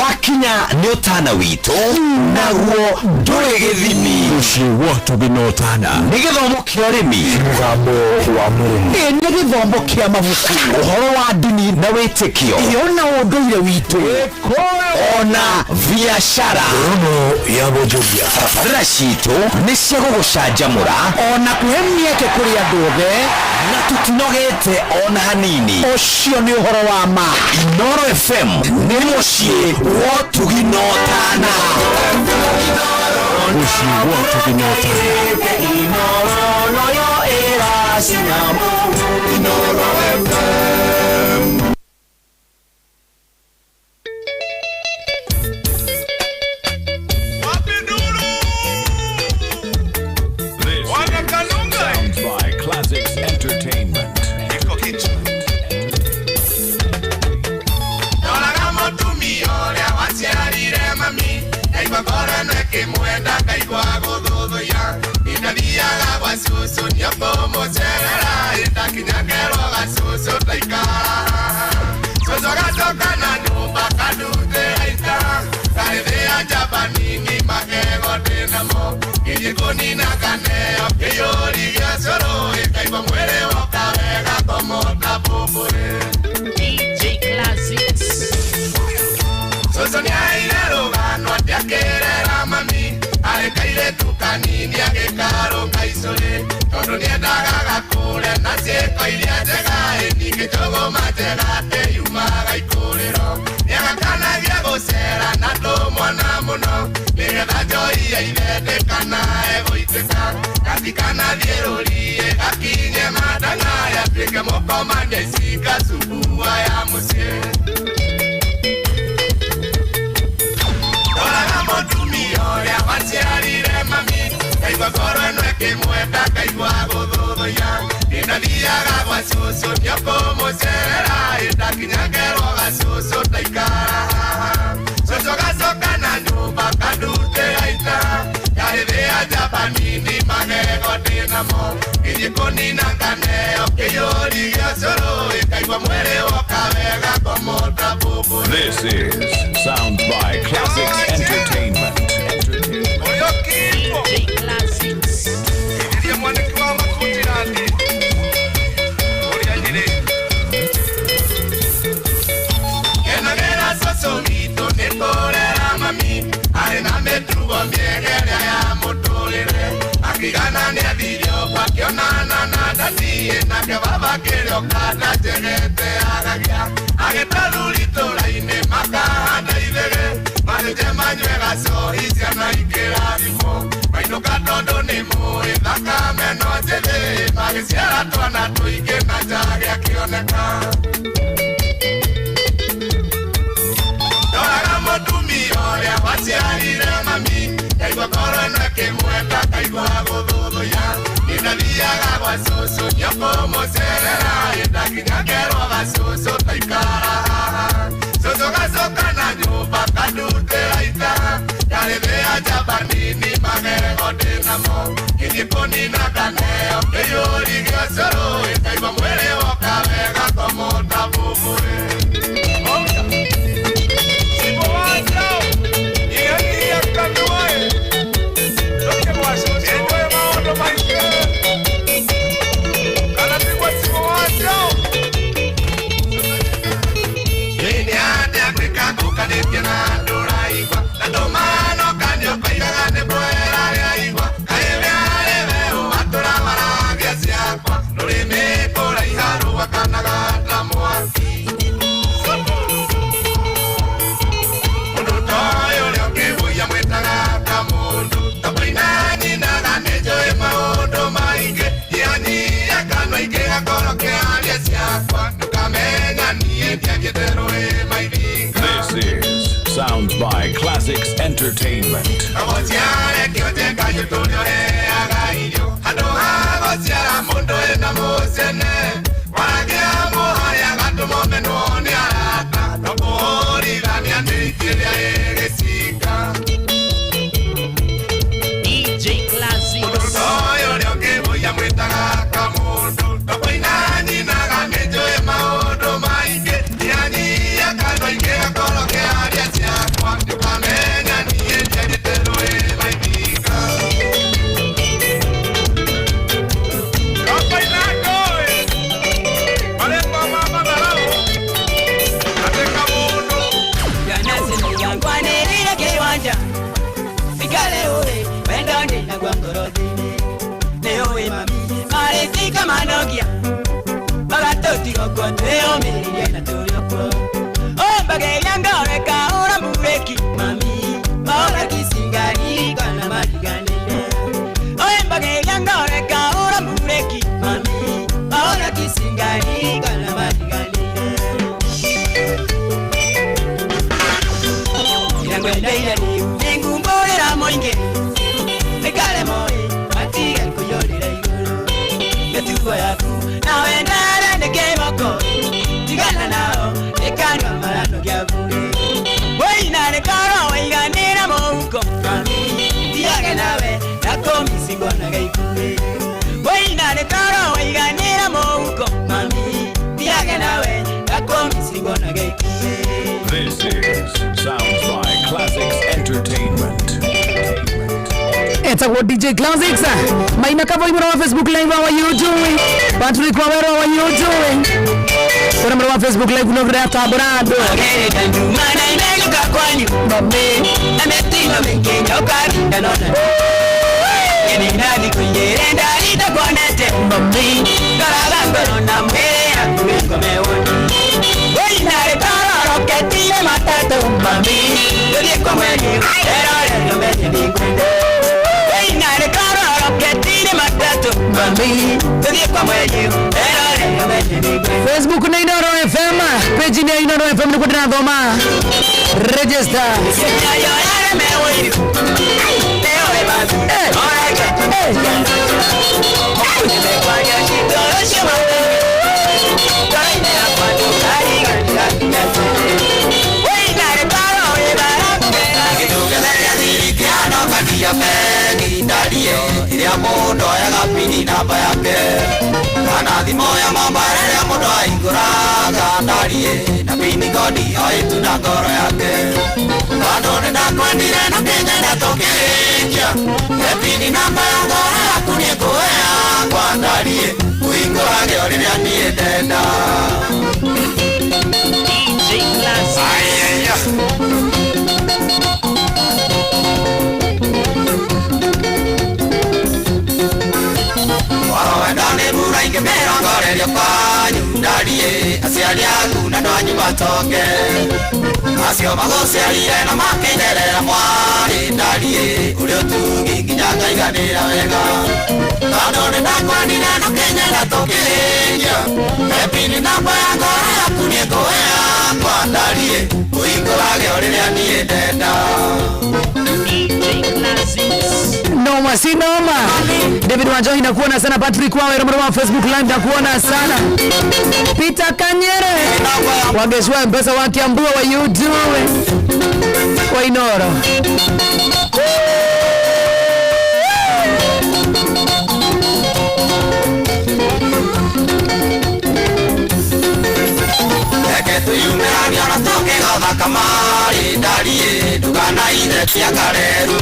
wakinya nĩ ũtana witũ naguo ndũrĩ gĩthimi watu binotana nĩ gĩthomo kĩa ũrĩmi mũgambo wa mũrĩmi nĩ gĩthomo kĩa mabuku ũhoro wa ndini na wĩtĩkio ona ũndũire witũ ona biacara ya bonjoria barabara citũ nĩ cia gũgũcanjamũra ona kũhe mĩeke kũrĩ andũ othe na tũtinogete ona hanini ũcio nĩ ũhoro wa ma Inooro FM nĩ mũciĩ wa ũtugi na ũtana mũciĩ wa ũtugi na ũtana Inooro noyo ĩracina mũndũ Inooro FM Susu nyokomo serera itakinyakero gasusu taikara Susu gatoka na nyumba kadute aita Karithia japanini makego dinamo Kijikoni na kaneo kiyori gyasoro Ikaiba mwere wakawega komota bubure DJ Classics Susu ni aile rugano atiakerera mami Kaire tukanini agekaro kaisole Tondo niendaga gakure na cieko iria njega Ningĩjogo matega te yumaga ikurĩro Nĩagakanagia gũcera na ndũmwana mũno Nĩgetha njoi ya ithendekana egũitĩka Gatikana thiũrũrie gakinye mandanga Yatuĩke mũkomania icika subua ya mũciĩ Toraga mũtumia ũrĩa waciarire mami Kaigua ngoro ĩno ĩkĩmwenda kaigua gũthũthũia Nĩndathiaga gwa cũcũ nĩũkũmũcerera Ĩtakinyagerwo gacũcũ taikara Cũcũ gacoka na nyũmba kadute aita Karĩthĩa japanini magego ndĩnamo Kijikũnina kaneo kĩyũri gĩa cũrũ Ĩkaigua mwĩrĩ woka wega kũmũta buburi This is Sound by Classics Entertainment. DJ Classics. Ndiye mwaniki wa makutirani. Orianire. Kenagera sosomito nekorera mami. Arena metrugo miegere ya motolere. Akigana ne video pakionana na dadie na kebaba kero kada tegete agagia. Agetalulito laine makahanda ivere. Mareje manyuega sohisia na ikerarimo Maino katondo ni mue Thaka meno jeve Magisiara tuana tuike na jage akioneka Doraga mũtumia ũrĩa waciarire mami Kaigua ngoro ĩno ĩkĩmwenda kaigua gũthũthũia Nĩndathiaga gwa cũcũ nĩũkũmũcerera Ĩtakinyagerwo gacũcũ taikara Cũcũ gacoka na nyũmba kadute aita Karĩthĩa japanini magego ndĩnamo Kijikũnina kaneo kĩyũri gĩa cũrũ Ĩkaigua mwĩrĩ woka wega kũmũta buburi This is Sounds by Classics Entertainment. DJ Classics. Wendeire ni ningumbura moinge Nikale moi Matiga kuyolira iguru Getuwa yaku Na wendare nekemoko Tigana nao Nekanga marano gyabure Weina nekaro Weiganira mouko Mami Tiage nawe Nako misigona gaikure Weina nekaro Weiganira mouko Mami Tiage nawe Nako misigona gaikure. This is Sounds by Classics Entertainment. It's a what DJ Classics. Maina kavo imara wa Facebook live wa YouTube. Patrick Wawero wa YouTube. Kuna mara wa Facebook live unavrata taborado. Agere tandu mana imeluka kwanyu. Mame, ametinga mengenya ukarinda nona. Yeni nadi kuyere ndari takonete. Mame, karaga nona mwea kuingo mewoni. Weina rekara roketile matatu. Mame, yodi kwa mweni. Erore nomete nikwende. Weina rekara roketile matatu. Mame, yodi kwa mweni. Erore nomete nikwende. Facebook na Inoro FM. Page ni Inoro FM ni kudina dhoma. Register. Thimo ya mambare ya mundu ainguraga ndarie na pini godi oitu na ngoro yake Kando ndakwendire na Kenya ndatokerekia Epini namba ya ngoro yaku nĩngũhea kwa ndarie uingurage o rĩrĩa niĩ ndenda DJ Classics. Inge merongo rerio kwanyu ndarie aciari aku na ndwanyu batoke acio magũciarire na makenderera mwarĩ ndarie ũrĩa ũtugi nginya ngaiganĩra wega tondũ nĩndakwendire na Kenya ndatũkĩrĩkia epini namba ya ngoro yaku nĩngũhea kwa ndarie ũhingũrage o rĩrĩa niĩ ndenda Noma si noma. David Wanjohi nakuona sana. Patrick Wawero mwana wa Facebook live nakuona sana. Peter Kanyere wageshwa mpesa wa Kiambua wa YouTube wa Inoro. Tuyumerani anatoke gotha kamari ndarie ndugana ithe ciakareru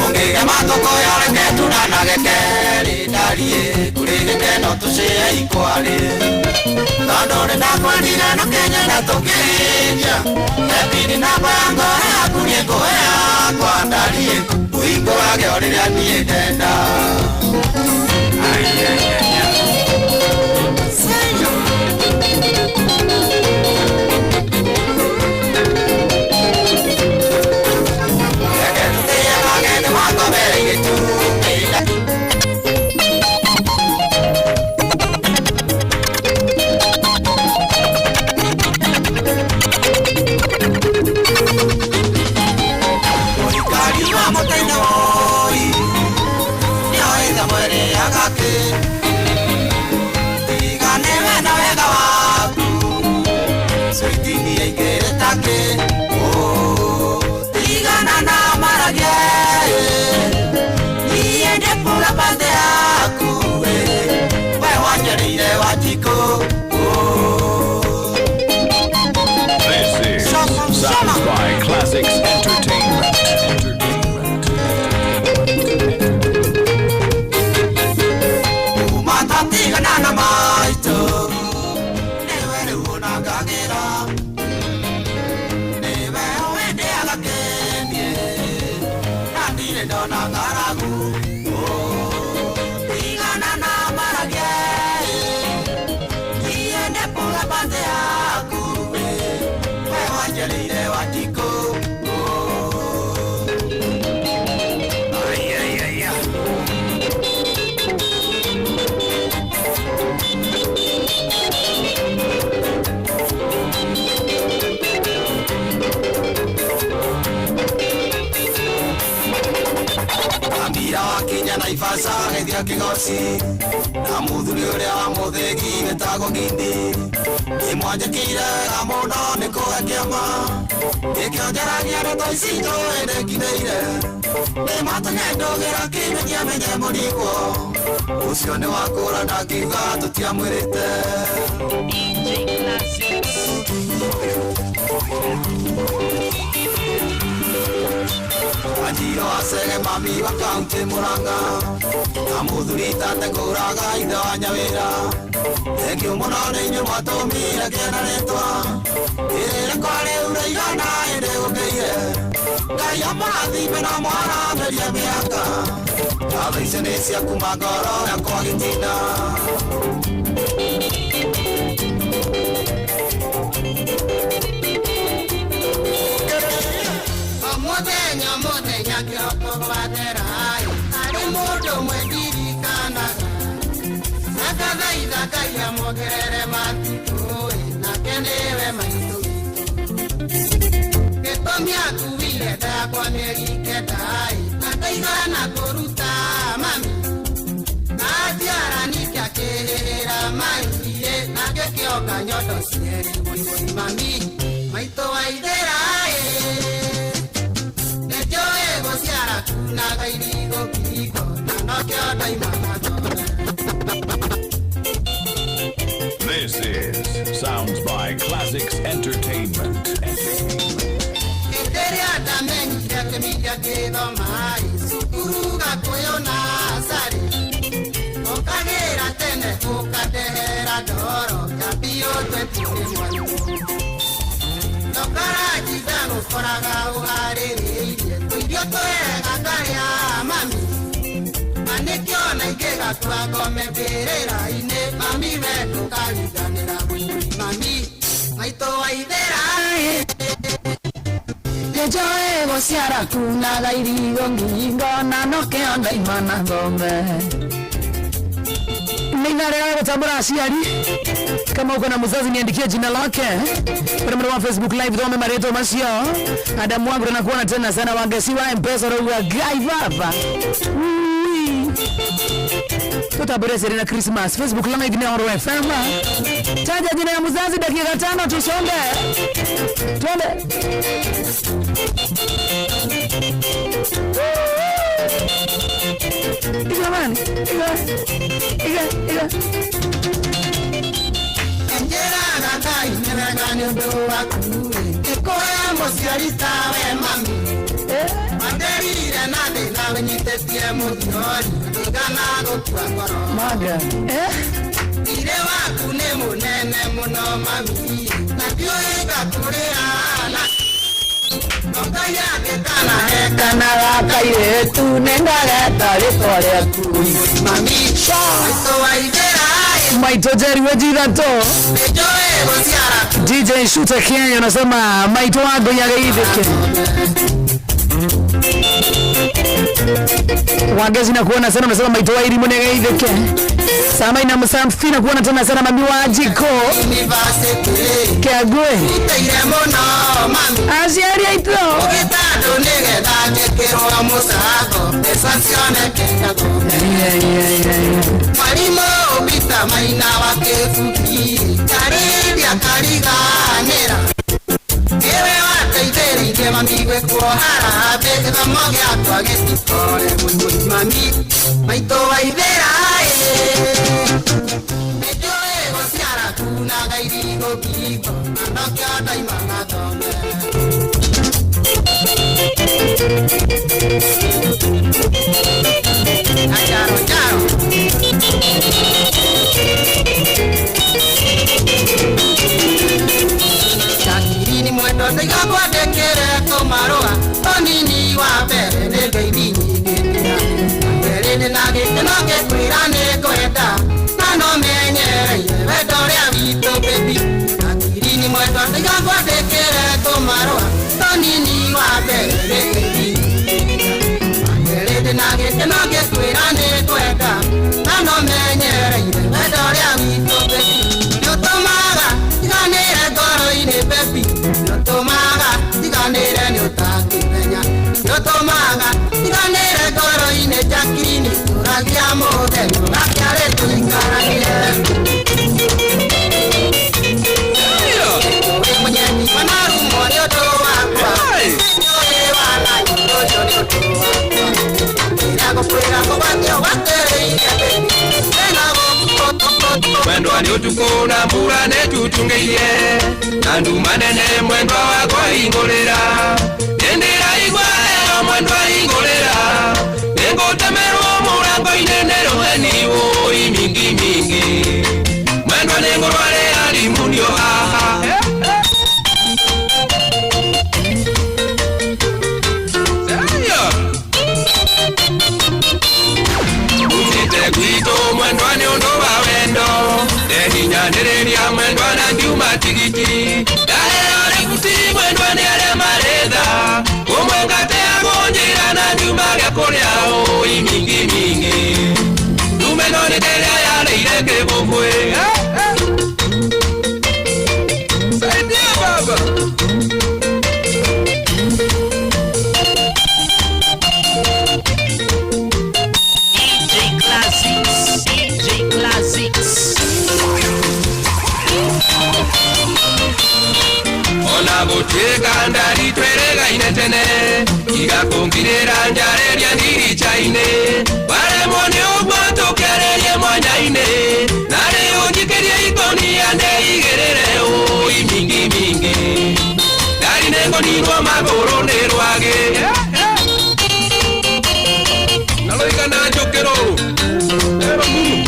ungige matoko yoreke tunanagekeri ndarie kuri gikeno tucie ikwari tondũ nĩndakwendire na Kenya ndatũkĩrĩkia epini namba ya ngoro yaku nĩngũhea kwa ndarie ũhingũrage o rĩrĩa niĩ ndenda This is Sounds by Classics Entertainment. Naivasha geithia kigoci na muthuri uria wa muthigi wetagwo Ngindi nimwanjikire wega muno nikuga kiama gikionjeragia ndeto ici njoendekineire nimatũnyendugira kimenyia menye mũnigwo ucio ni wakũra na ngiuga tũtiamwĩrĩte Ajiro asege mami wa kaunti Murang'a na muthuri tate kũraga ithe wa Nyawĩra thengiũ mũno nĩ inyuĩ mwatũmire kĩena rĩtwa rĩrĩkwa rĩu rĩigana hĩndĩ gũkĩire Ngai amũrathime na mwaratheria mĩaka ngatho icio nĩ cia kuma ngoro yakwa gĩtina Mũthenya kĩroko gwatherai harĩ mũndũ ũmwe ndirikanaga akathaitha Ngai amwongerere matukũ nake nĩwe maitũ gĩtũmi akuire ndakwa mĩeri kenda akaigana kũruta mami na njiaranike akĩhĩrĩra maithirĩ nake kĩoka nyondo cierĩ mũihũri mami maitũ waithĩra This is Sounds by Classics Entertainment. Joe gociara kunaga irigo ngingo na noke onda imana ngombe Ninarega gutambura aciari kama uko na mzazi niandikie jina lake pale wa Facebook live dhome mareto masio Adamu wangu nakuona tena sana wangesi wa M-Pesa roga gai baba Tutabure serena Christmas Facebook live ni Oro FM taja jina ya mzazi dakika 5 tusonge twende Jamani iga Njera Ngai nĩregani ũndũ waku ĩkũhe mũciarita we mami manderire na thĩna ũnyitĩtie mũthiori ndũigana gũkua ngoro Maga Ire waku nĩ mũnene mũno mami na ndiũĩ ngakũrĩra na Ngai agĩkana Kana gakairetu nĩndageta rĩtwa rĩaku mami maitũ waithĩra Maito Jerry wejithato nĩnjũĩ gũciara DJ Shooter Kenya anasema maito wangu yagaithike Wagezi na kuona sana unasema maito wa irimu negaithike Sama ina msamfi na kuona tena sana mami wa jiko University Kiagwe Iteire mũno mami Aciari aito Ũgĩtandũ nĩgetha ngĩkĩrwo mũcango mbeca cioneke Mwarimũ Peter Maina wa Kĩbuki Karĩbia kariganĩra Ewe wateithĩrĩirie mami gwĩkwo harambĩ gĩthomo gĩakwa gĩtikore mũihũri mami maitũ waithĩra nĩnjũĩ gũciara kunaga irigo ngingo na nokĩo ndaimana thome Ajaro jaro Shakirini mwendo ndĩgakwandĩkĩre tũmarũa tonini wa mbere nĩ ngeithi nyingĩ mbere na gĩkeno ngĩkwĩra nĩ ngwenda na no menyereire wendo rĩa witũ baby Shakirini mwendo ndĩgakwandĩkĩre tũmarũa tonini wa mbere nĩ ngeithi mbere na gĩkeno ngĩkwĩra nĩ ngwenda na no menyereire wendo rĩa witũ baby nĩũtũmaga tiganĩre ngoro-inĩ baby nĩũtũmaga tiganĩre nĩũtangĩmenya nĩũtũmaga tiganĩre ngoro-inĩ Jacqueline Mwendwa ni utuko na mbura netutungeie Nandu manene mwendwa wako ingolera Nendera igwa leo mwendwa ingolera Nengo temerwo murango inenero eniwo imingi mingi Mwendwa nengo rwale alimundio aha Usite kwito mwendwa ni ondo wawendo Dehinya nereria mwendwa na ndiuma tigiti Dale ori kuti mwendwa ni ale mareda Umwengate agonjira na ndiuma gakorea oi mingi mingi Numeno ni terea yale ireke bokwe Saidia baba Gotega ndari twerega inetene Iga kongirera njareria ndiri chaine Wale mwone ogwato kererie mwanyaine Nare ojikerie ikoni ande igerere oi mingi mingi Dari nengo nirwa magoro nerwage Naloika na jokero Eba munu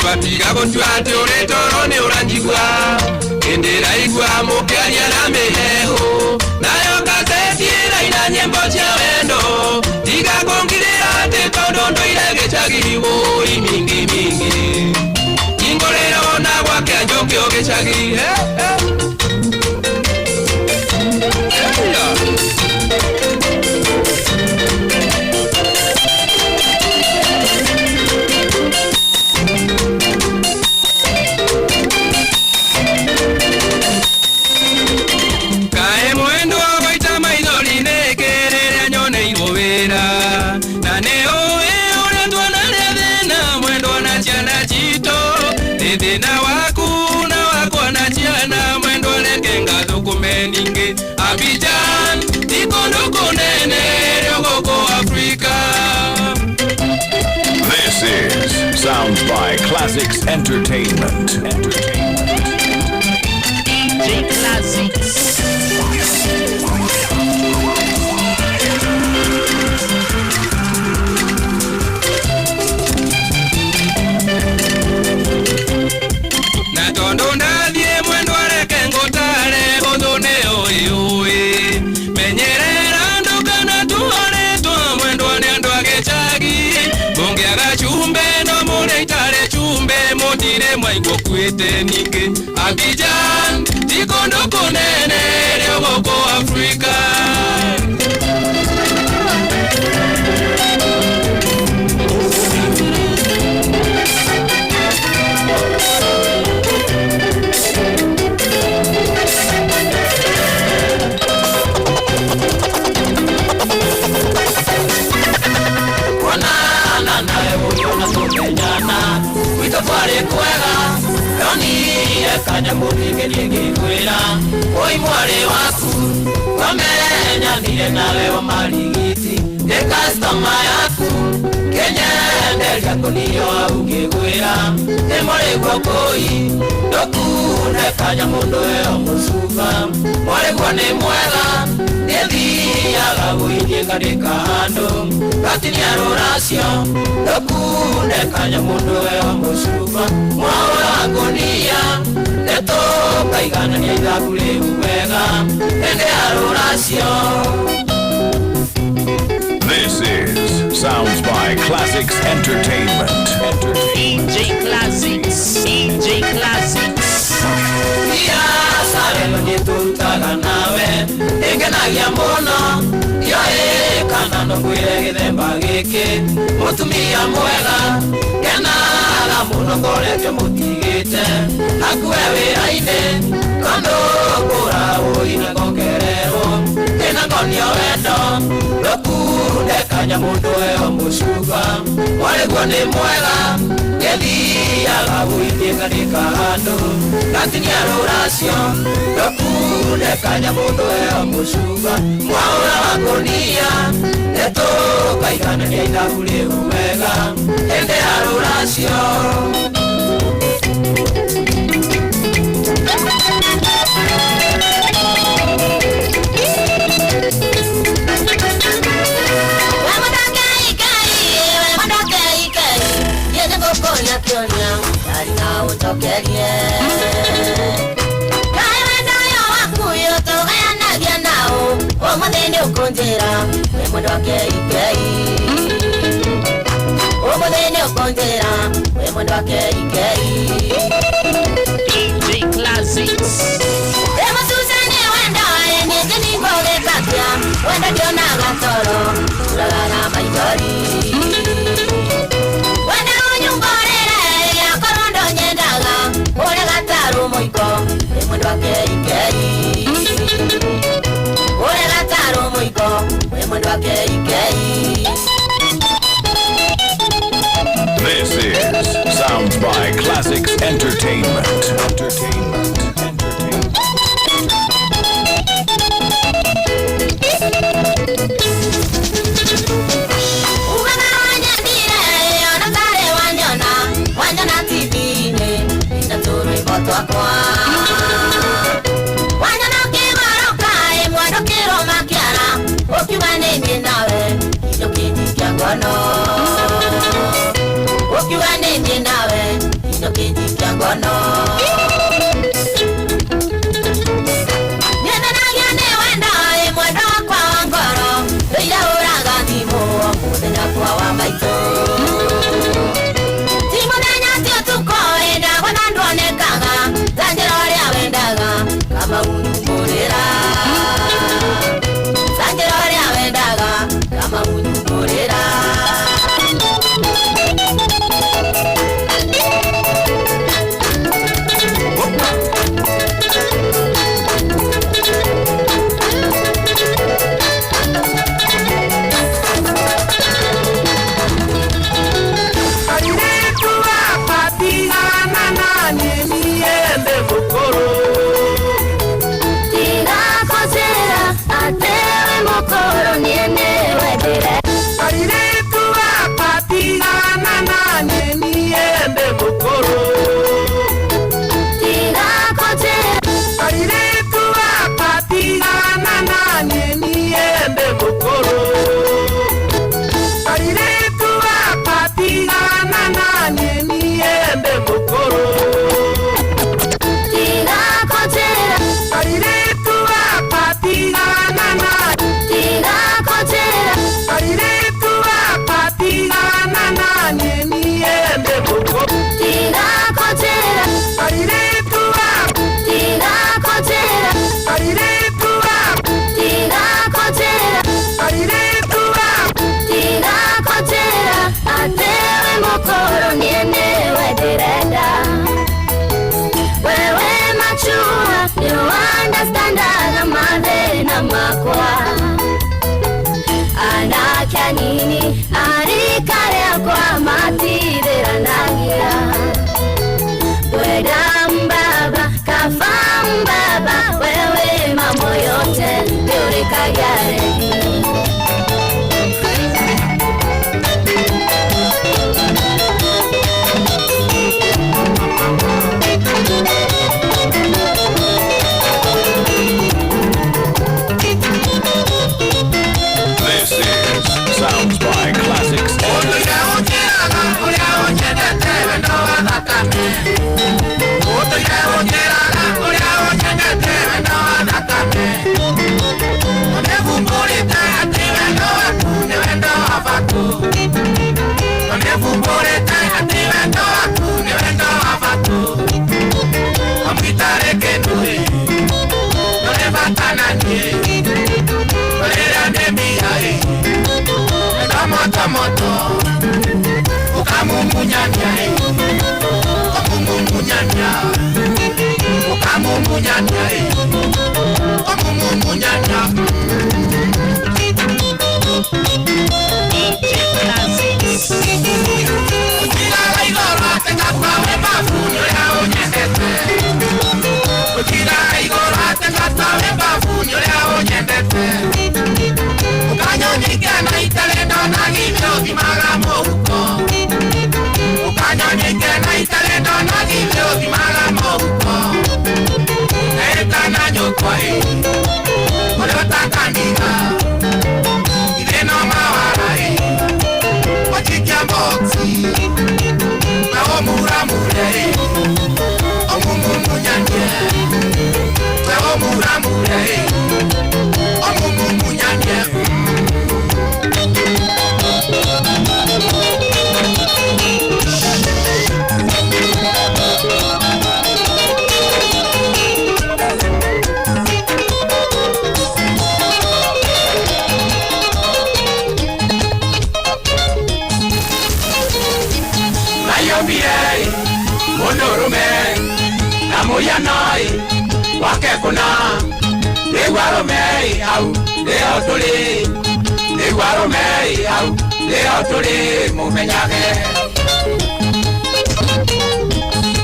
Batiga kontuate oretoro ne oranjigwa Endera igwa mokiaria na meheho Nayo kaseti ina ina nyembo cha wendo Tiga kongirera te kodondo ilege chagiriwo imingi mingi Ingolero na wake anjoke oge chagi Dena wakuna wakona chiana mwendo lekenga dokumeninge Abidjan, ikondo konene yogoko Africa This is Sounds by Classics Entertainment. DJ Classics. Natondo nadie mwendo lekengo tale odone oi oi Menyerera ndoka na tuone twa mwendo nendo agechagi Bonge agachumbe no mune itale chumbe motire mwaiko kwete ninge Abidjan tikondo konene yogoko Africa Twari kwega Yoni ekanya muringe ningigwira Oi mwari waku Wamenya nire nawe wa marigiti De customer yaku Kenya nderia kuniyo ungigwira De mwari kwa koi Doku nekanya mundu eo musuba Mwari kwa ni mwega Nethi agaguinie karika hando Katini arorasio Doku nekanya mundu eo musuba Mwaura agonia Neto kaigana ni aidakule uwega Nende arorasio This is Sounds by Classics Entertainment. DJ Classics. DJ Classics. Ya sarelo ni turutaga nawe Engenagia mono Yoe kana nongwire githemba giki Mutumia mwega Kenaga muno ngoretio mutigite Akuwe wiraine Kondo kura uri na kongerero Ina ngonio wendo Loku ndekanya mundu eo mucuba wariguo ni mwega gethiaga gwithiĩkanika handũ gatinia rũracio ndokune kanya mundu eo mucuba mwaũra wakũnia netũkaiganania ithabu rĩu wega hĩndĩ ya rũracio. DJ Classics. This is Sounds by Classics Entertainment. nai wake kuna Negwaro mei au leo tuli Negwaro mei au leo tuli mumenyage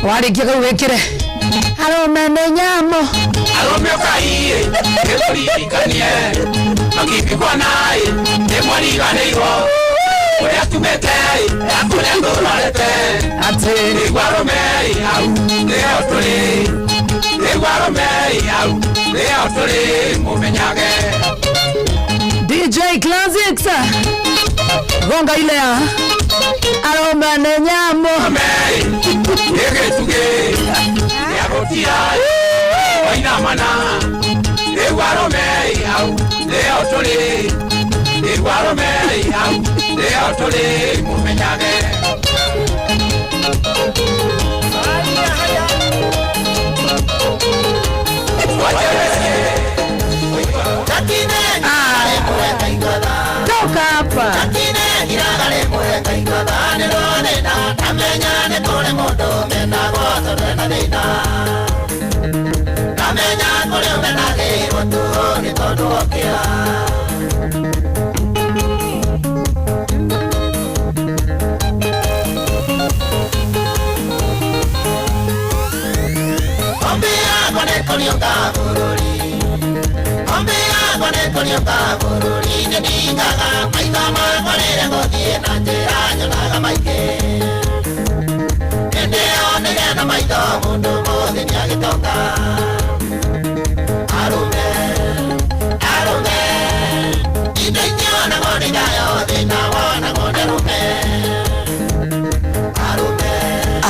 warikia kau wekire aromene nyamo arome kai ekurikanie makipikwa nai nemwariganeirwo uria tumete akune ndorete ate Negwaro mei au leo tuli Negwaro mei au leo tuli mumenyage DJ Classics gonga ile ya aromene nyamo mei yegetuge yagotia waina mana Negwaro mei au leo tuli Negwaro mei au leo tuli mumenyage toka hapa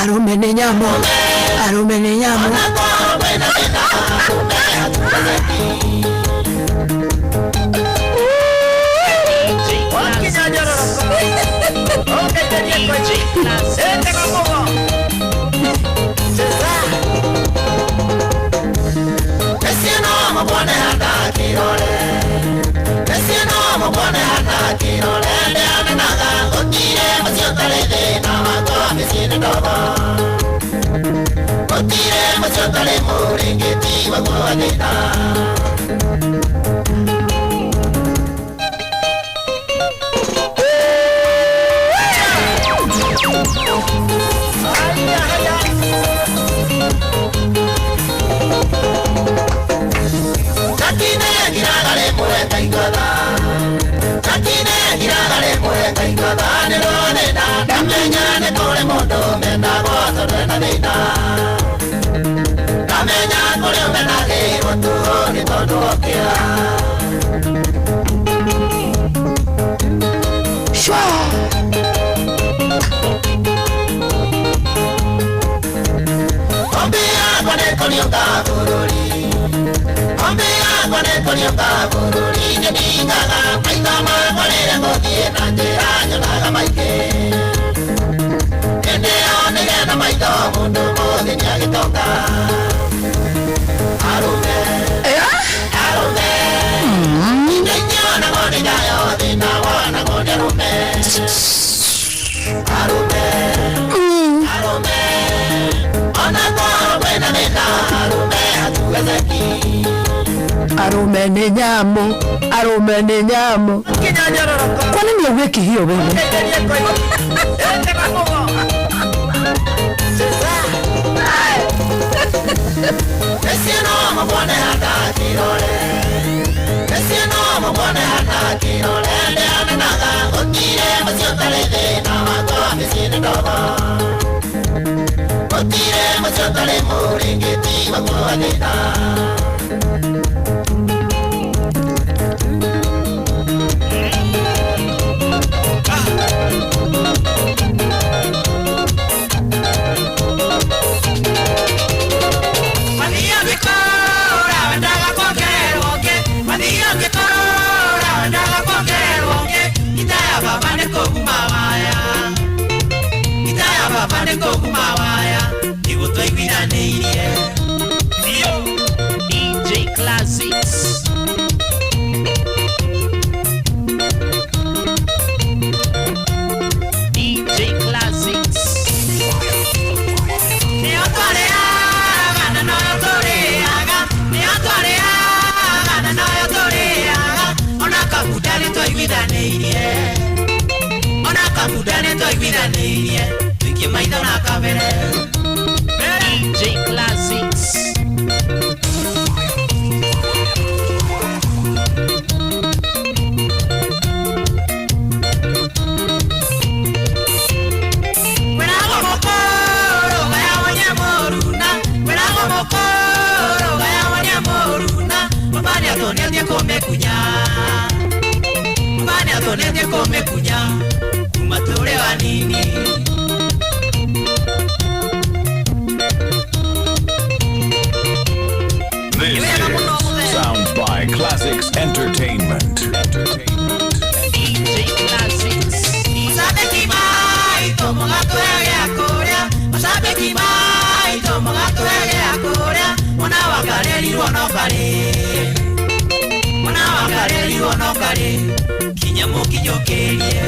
aromene nyamo aromene nyamo aromene nyamo aromene nyamo kwa nini uweke hiyo wewe DJ Classics. DJ Classics. Come kunya kumatore wanini This is Sounds by Classics Entertainment. DJ Classics. Sabe que mai tomo gato ya korea, sabe que mai tomo gato ya korea, ona wakareli ono kare, ona wakareli ono kare. Kinyamo kinyokerie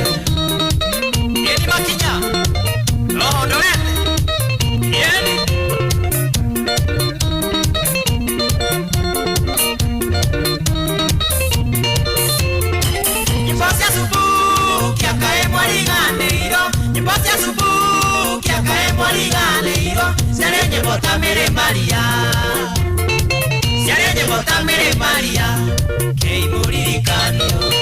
Yeni makinya Loho dolete Yeni Nyimbosi ya subu Kiakae mwaliganeiro Nyimbosi ya subu Kiakae mwaliganeiro Siarenye bota mere Maria Siarenye bota mere Maria Kei muririkaniyo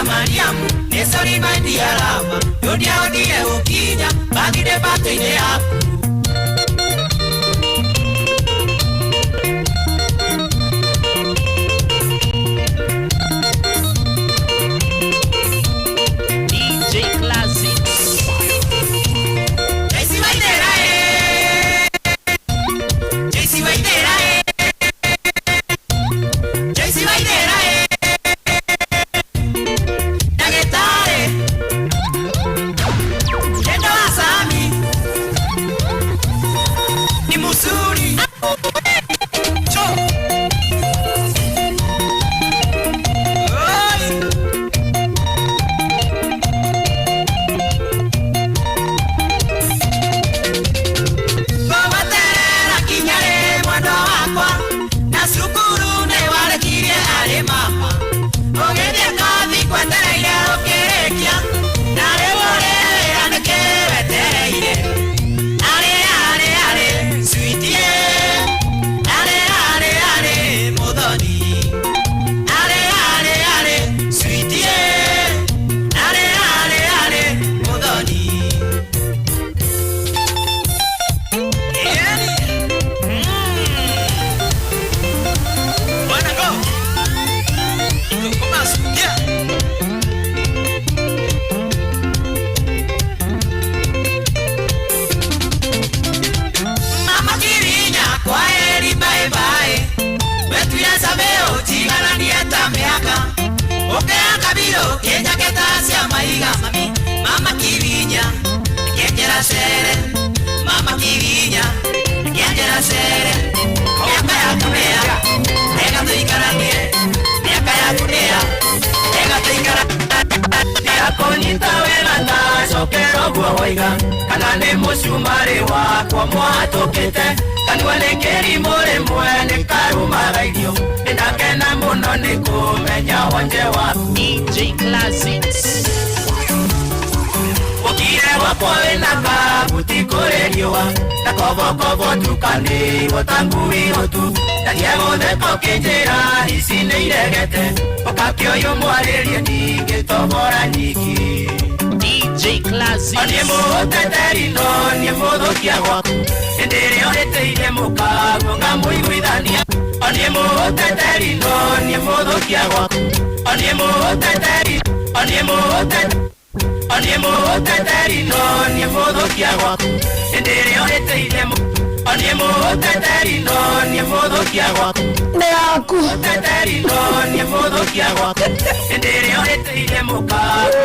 Mariamu, nesori bandi alama, yodia odie ukinya, bagi de bate ide aku. DJ Classics. JC Waitera JC Waitera JC Waitera Mama Kirinya, kienjera sere. Mama Kirinya, kienjera sere. Miaka ya kunea, ega tuikaranie. Miaka ya kunea, ega tuikaranie. Akonyita welanda, sokero guawaiga. Kanane musumari wako mwatokete. Kanwelengeri more mwene karuma radio. Ndakena muno nikumenya wanje waku. DJ Classics. Okire wako enaka butikoreriwa. Nakovo tukane wotangui otu. Tanyego deko kenjera isine iregete. Okakio yomwarerie nige tobora niki. DJ Classics. Oniemo teteri no niemo dokia waku. Endere orete ile mukago ngamuiguidania. Oniemo teteri no niemo dokia waku. Oniemo teteri no niemo dokia waku. Endere orete ile oniemo teteri no niemo dokia waku. Neaku Teteri no niemo dokia waku. Endere orete ile mukago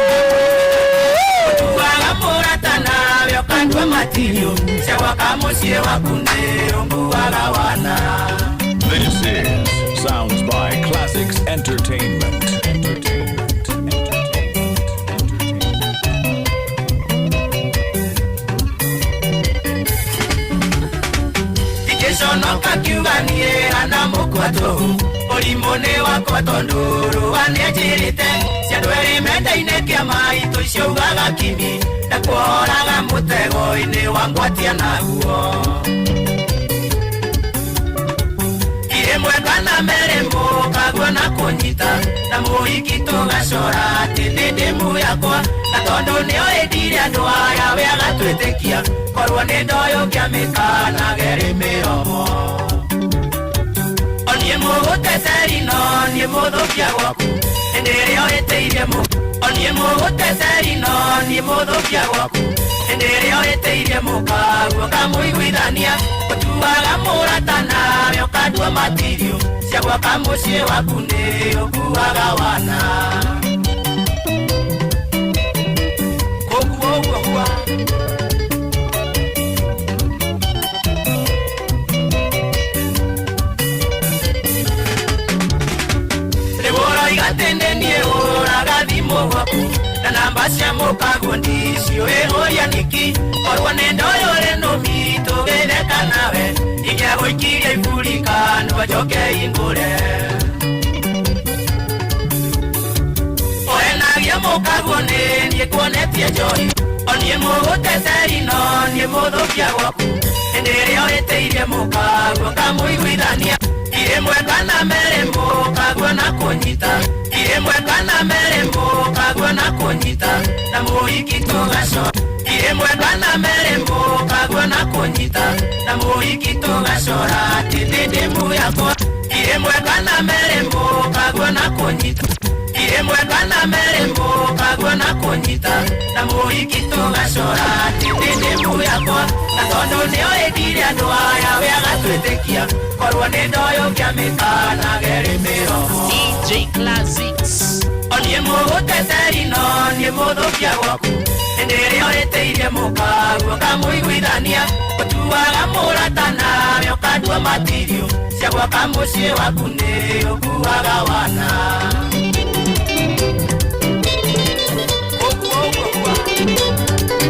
Tuwaga muratana vyokandwa matilio. Sewaka musie wakunde umbuwaga wana. This is Sounds by Classics Entertainment. Ikesono kakiuganie ana moko watu Olimone wakwa tonduru wanejirite Siadweri menda inekia maitu isiugaga kimi Na kuhoraga mutego ine wangwatia na huo Ire mweka na merembo kagwa na kunyita Na muhiki tugacora tindimu yakwa Na tondu nio edire andu aya wega twetekia Korwo ni ndoyo kiamika na geri miromo Onie muguteceri no nie muthukia gwaku Endirio eteirie mu Onie muguteceri no nie muthukia gwaku Endirio eteirie mukaguo kamuiguithania Utuaga murata nawe ukadua matirio Cia gwaka muciĩ waku nĩ ũkuaga wana Koguo ũguo gwa Igatendenie uraga thimo gwaku Na namba cia mukaguo ndiciũĩ ũria niki Korwo nĩ ndoyo no mitu gĩtheka nawe Ingĩgũikiria iburi kando njoke ingũre Oenagia mukaguo nĩ niĩ kuonetie njohi Onie mũgũteceri no niĩ mũthũkia gwaku Hĩndĩ ĩrĩa ũhĩtĩirie mukaguo ngamũiguithania Iremwe kana merembo kagwa na kunyita Iremwe kana merembo kagwa na kunyita Na muhiki tugacora Iremwe kana merembo kagwa na kunyita Na muhiki tugacora tindimu yakwa Iremwe kana merembo kagwa na kunyita Iremwe kana merembo kagwa na kunyita Na muhiki tugacora tindimu yakwa Na tondu nio edire andu aya wega twetekia Korwo nĩ ndoyo kiamika na geri miromo DJ Classics Onie mũgũteceri no niĩ mũthũkia gwaku Hĩndĩ ĩrĩa ũhĩtĩirie mukaguo ngamũiguithania Ũtuaga mũrata nawe ũkandua matirio Cia gwaka muciĩ waku nĩ ũkuaga wana Ũguo ũguo gwa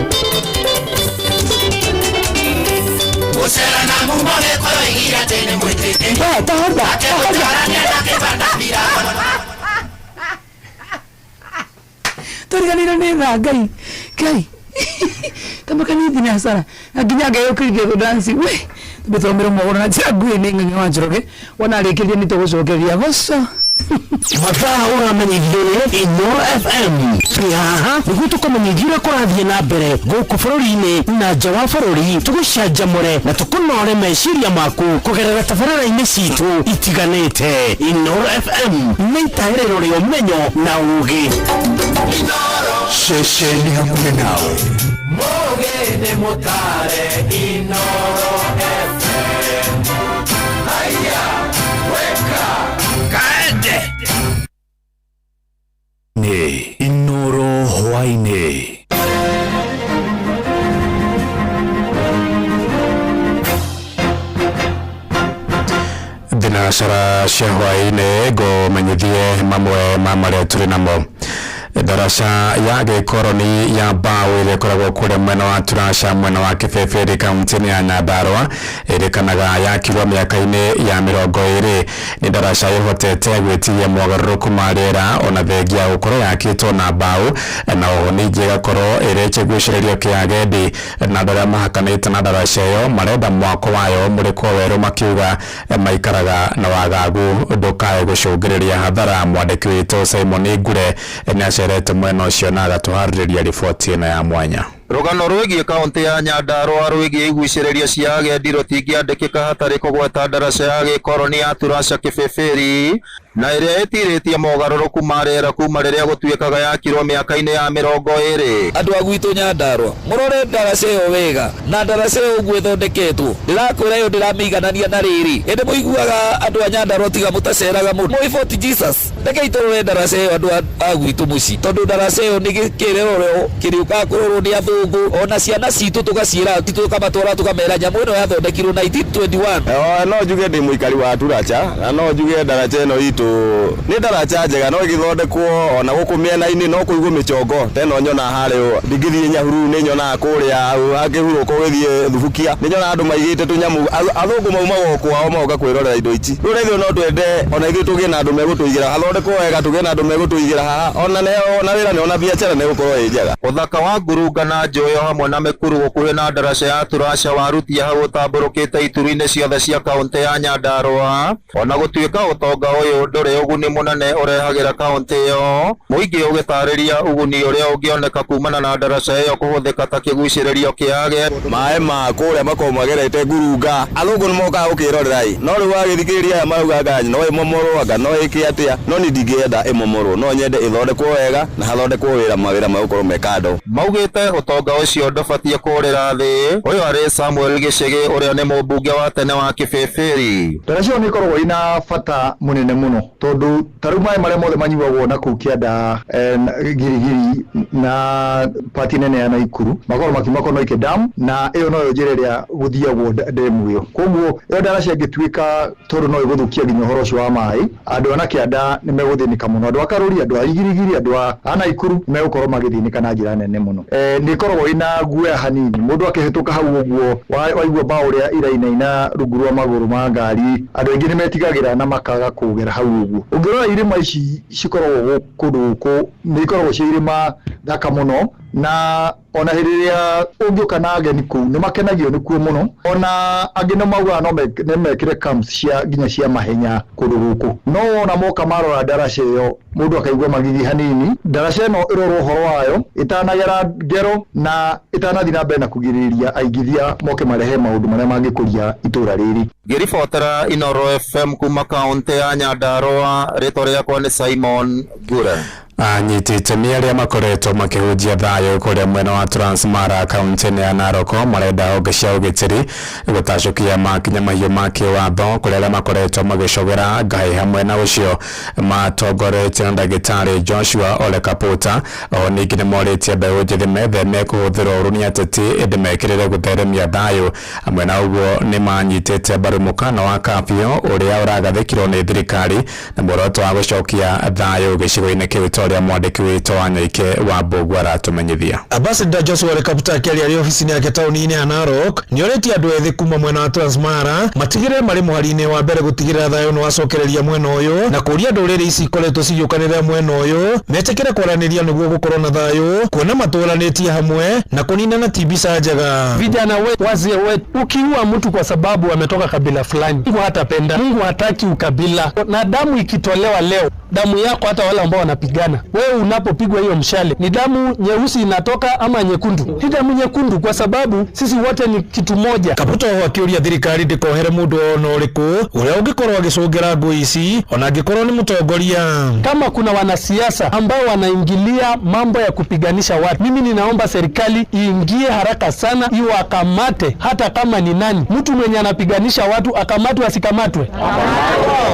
Gũcera na mumbo gĩkũyũ igira tene mwĩtĩte Toba Akĩgũtarania na kĩbanda mbira Toriganira nĩ tha Ngai Tamakanithi nĩ hasara Nginya Ngai ũkĩrithia thũdansi we Tũbĩthomera mohoro na njĩra nguhĩ nĩ Ng'ang'i wa Njoroge Wona arĩkĩrĩria nĩ tũgũcokeria goco Mathaa ũramenyithio Ino FM Haha nĩguo tũkamenyithio kũrathiĩ na mbere gũkũ bũrũri-inĩ na nja wa bũrũri tũgũcanjamũre na tũkũnore meciria maku kũgerera tabarĩra-inĩ citũ itiganĩte Ino FM nĩ itaĩrĩro rĩa ũmenyo na ũũgĩ ceceni hakuhĩ nawe Mũgĩ nĩ mũtare Inoro FM Haya weka kaende nĩ Inoro hwainĩ thinacara cia hwainĩ ngũmenyithie mamwe ma marĩa tũrĩ namo Daraca ya gĩkoroni ya mbaũ ĩrĩa ĩkoragwo kũrĩa mwena wa Turasha mwena wa Kĩbeberi kaunti-inĩ ya Nyandarua ĩrĩkanaga yakirwo mĩaka-inĩ ya 20 nĩ daraca ĩhotete gwĩtiria mogarũrũku ma rĩera ona thengia gũkorwo yakĩtwo na mbaũ na oho ningĩ ĩgakorwo ĩrĩ kĩgucĩrĩrio kĩa agendi na andũ arĩa mahakanĩte na daraca ĩyo marenda mwako wayo mũrĩkwo werũ makiuga maikaraga na wagagu ndũkae gũcũngĩrĩria hathara. Mwandĩki witũ Simon Ngure nĩacerete mwena ũcio na agatũharĩrĩria riboti ĩno ya mwanya. Rũgano rwĩgiĩ kaunti ya Nyandarua rwĩgiĩ igucĩrĩria cia agendi rũtingĩandĩkĩka hatarĩ kũgweta daraca ya gĩkoroni ya Turasha Kĩbeberi na ĩrĩa ĩtirĩtie mogarũrũku ma rĩera kuma rĩrĩa gũtuĩkaga yakirwo mĩaka-inĩ ya 20. Andũ a gwitũ Nyandarua mũrore daraca ĩyo wega na daraca ĩyo ũguo ĩthondeketwo ndĩrakwĩra yo ndĩramĩiganania na rĩrĩ ĩndĩ mũiguaga andũ a Nyandarua tiga mũtaceraga mũndũ mũi Fort Jesus rekei tũrore daraca ĩyo andũ a gwitũ mũci tondũ daraca ĩyo nĩ kĩrerorwo kĩrĩũkaga kũrorwo nĩ athũ athungu ona ciana citu tugaciira tukamatwara tukamera nyamu ino yathondekirwo 1921. No njuge ndi muikari wa Turacha na no njuge ndaraca ino itu ni ndaraca njega no igithondekwo ona guku miena-ini no kuigwo michongo teno nyona hario ndigithie Nyahururu ni nyona kuria akihuruko githie Thubukia ni nyona andu maigite tunyamu athungu mauma kwao moga kwirorera indo ici riu rethio no twende ona ithuĩ tugie na andu megutuigira hathondekwo wega tugie na andu megutuigira haha ona wira ni ona biacara ni gukorwo i njega. Uthaka wa Ngurunga na Njoyo hamwe na Mikuru gukuhi na ndaraca ya Turaca warutia hau utamburukite ituri-ini ciothe cia kaunti ya Nyandarua ona gutuika utonga uyu nduri uguni munene urehagira kaunti iyo muingi ugitariria uguni uria ungioneka kumana na ndaraca iyo kuhuthika ta kiguciririo kiage maĩ ma kuria makorwo magerete Ngurunga athungu ni mokaga gukirorerai no riu wagithikiriria aya marauga no imomorwo anga no iki atia no ni ndingĩenda imomorwo no nyende ithondekwo wega na hathondekwo mawira magukorwo mekando. Maugite utonga ucio ndubatie kurira thi. Uyu ari Samuel Gicigi uria ni mumbunge wa tene wa Kibĩbĩri. Ndaraca ni ikoragwo ina bata munene muno tondu taru maĩ maria mothe manyuagwo na kuu Kianda Girigiri na pati nene ya Naikuru makorwo makiuma Konoike Dam na iyo noyo njĩra ĩrĩa gũthiagwo ndemu iyo koguo iyo ndaraca ĩngĩtuĩka tondu no ĩgũthũkia nginya ũhoro ũcio wa maĩ andu ana Kianda ni megũthĩnĩka muno andu a Karuri andu a Girigiri andu a Naikuru megũkorwo magĩthĩnĩka na njĩra nene muno. Ni ikoragwo ina guoya hanini mundu akĩhĩtũka hau ũguo waigua mbao ũrĩa irainaina rungu rwa magũrũ ma ngari andu aingĩ nĩmetigagĩra na makaga kũgera hau ũguo. Ũngĩrora irĩma ici cikoragwo kũndũ gũkũ nĩ ikoragwo cia irĩma thaka muno na ona hĩrĩa ũngĩũka na ageni kũu nĩ makenagio nĩ kuo muno ona angĩ nĩ maugaga no mekĩre camps cia nginya cia mahenya kũndũ gũkũ no ona moka marora ndaraca ĩyo mũndũ akaigua magigi hanini. Ndaraca ĩno ĩrorwo ũhoro wayo ĩtanagera ngero na ĩtanathi na mbere na kũgirĩrĩria aigithia moke marehe maũndũ marĩa mangĩkũria itũra rĩrĩ. Ngĩribotera Inooro FM kuma kaunti ya Nyandarua rĩtwa rĩakwa nĩ Simon Ngure. Anyitite miaria makoretwo makihujia thayo kuria mwena wa Transmara kaunti ya Narok marenda honge cia ugitiri gutacukia makinya mahiu make watho kuria makoretwo magicogera ngai hamwe na ucio matongoretie na ndagitari Joshua Ole Kaputa o ningi ni moritie mbeũ njithi metheme kuhuthira uruni ateti indi mekirire gutheremia thayo hamwe na uguo ni manyitite mbaru mukana wa kapio uria uragathikirwo ni thirikari na muoroto wa gucokia thayo gicigo-ini kiu ya mwandiki witũ wa Nyaike wa Mbũgu aratumenyithia. Ambassador Joshua Ole Kaputa akiaria ofisi-inĩ yake taũni-inĩ ya Narok nĩoretie andũ ethĩ kuma mwena wa Transmara matigĩrĩre marĩ mũhari-inĩ wa mbere gũtigĩrĩra thayũ nĩ wacokereria mwena ũyũ na kũria ndũrĩrĩ ici ikoretwo cigĩũkanĩrĩra mwena ũyũ metĩkĩre kwaranĩria nĩguo gũkorwo na thayũ kuona matũranĩtie hamwe na kũnina na tibisa njega. Vijana wetu, wazee wetu, ukiua mtu kwa sababu ametoka kabila fulani, Mungu hatapenda. Mungu hataki ukabila. Na damu ikitolewa leo, damu yako hata wale ambao wanapigana, wewe unapopigwa hiyo mshale ni damu nyeusi inatoka ama nyekundu? Ni damu nyekundu kwa sababu sisi wote ni kitu moja. Kaputa akiuria thirikari ndikohere mundu ona ũrĩkũ uria ungikorwo agicungira ngũ ici ona angikorwo ni mutongoria. Kama kuna wanasiasa ambao wanaingilia mambo ya kupiganisha watu, mimi ninaomba serikali iingie haraka sana iwakamate, hata kama ni nani. Mtu mwenye anapiganisha watu akamatwe asikamatwe?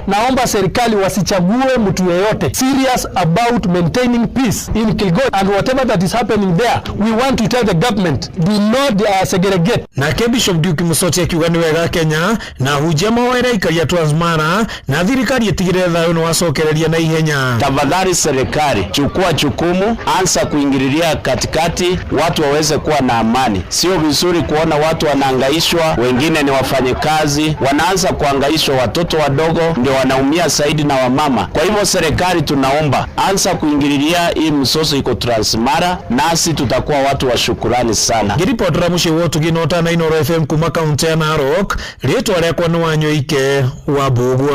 Naomba serikali wasichague mtu yeyote. Serious about maintaining peace in Kilgoris and whatever that is happening there, we want to tell the government do not segregate. Na Bishop Duke Musochi akiuga ni wega Kenya na hujia mawĩra ikaria Transmara na thirikari itigĩrĩre thayũ nĩ wacokereria na ihenya. Tafadhali serikali chukua jukumu, anza kuingililia katikati, watu waweze kuwa na amani. Sio vizuri kuona watu wanahangaishwa, wengine ni wafanyikazi wanaanza kuhangaishwa, watoto wadogo ndio wanaumia zaidi na wamama. Kwa hivyo serikali tunaomba anza kuingililia hii msoso iko Transmara, nasi tutakuwa watu wa shukrani sana. Ngiripotra mushi wotu ginota na Inooro FM kuma kaunti ya Narok rĩtwa rĩakwa nĩ Wanyoike wa Mbũgu.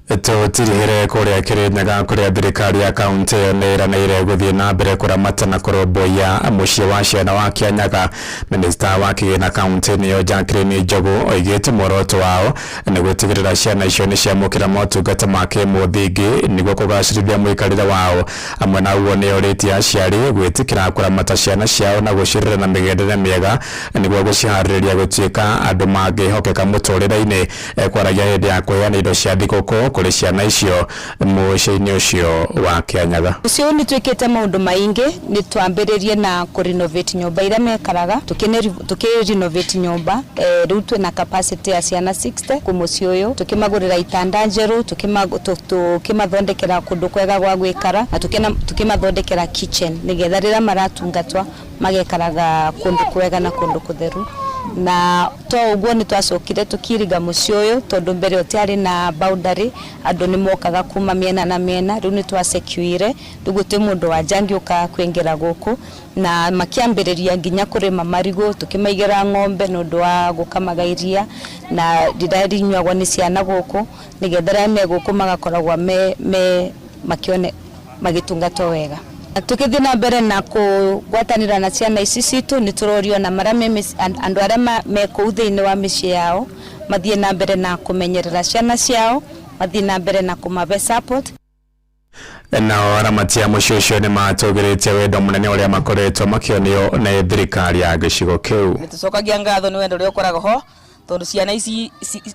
Tũtirihĩre kũrĩa Kĩrĩnyaga kũrĩa thirikari ya kaunti ĩyo nĩĩranĩire gũthiĩ na mbere kũramata na kũrũmbũiya mũciĩ wa ciana wa Kĩanyaga. Minista wa kĩgĩna kaunti-inĩ ĩyo Jacqueline Njogu oigĩte muoroto wao nĩ gũtigĩrĩra ciana icio nĩ ciamũkĩra motungata ma kĩmũthingi nĩguo kugacirithia mwikarire wao amwe na uguo ni oritie aciari gwitikira kuramata ciana ciao na gucirira na migendere miega niguo gucihariria gutuika andu mangihokeka muturire-ini kwaragia hindi ya kweana indo cia thiguku kuri ciana icio muciini ucio wa Kianyaga. Ucio ni twikite maundu maingi ni twambiririe na ku renovate nyumba ira mekaraga tukirenovate nyumba riu twina capacity ya ciana 60 ku mucii uyu tukimagurira itanda njeru tukimathondekera kundu kwega gwa gwikara na tukimathondekera kitchen nigetha rira maratungatwa magekaraga kundu kwega na kundu kutheru na to uguo ni twacokire tukiriga mucii uyu tondu mbere otiari na boundary andu ni mokaga kuma miena na miena riu ni twasecure tuguti mundu wa jangi uka kwingira guku na makiambiriria nginya kurima marigo tukimaigira ng'ombe nundu wa gukamagairia na didari nywagwa ni ciana guku nigethera me guku magakoragwa me makione magitungatwo wega. Tukithii na mbere na kugwatanira na ciana ici citu ni turorio na marame andu aria me kuu thiini wa micii yao mathie na mbere na kumenyerera ciana ciao mathie na mbere na kumabe support. Na aramatia mucii ucio ni matugiritie wendo munene uria makoretwo makionio na thirikari ya gicigo kiu. Nitucokagia ngatho ni wendo uria ukoragwo ho tondu ciana ici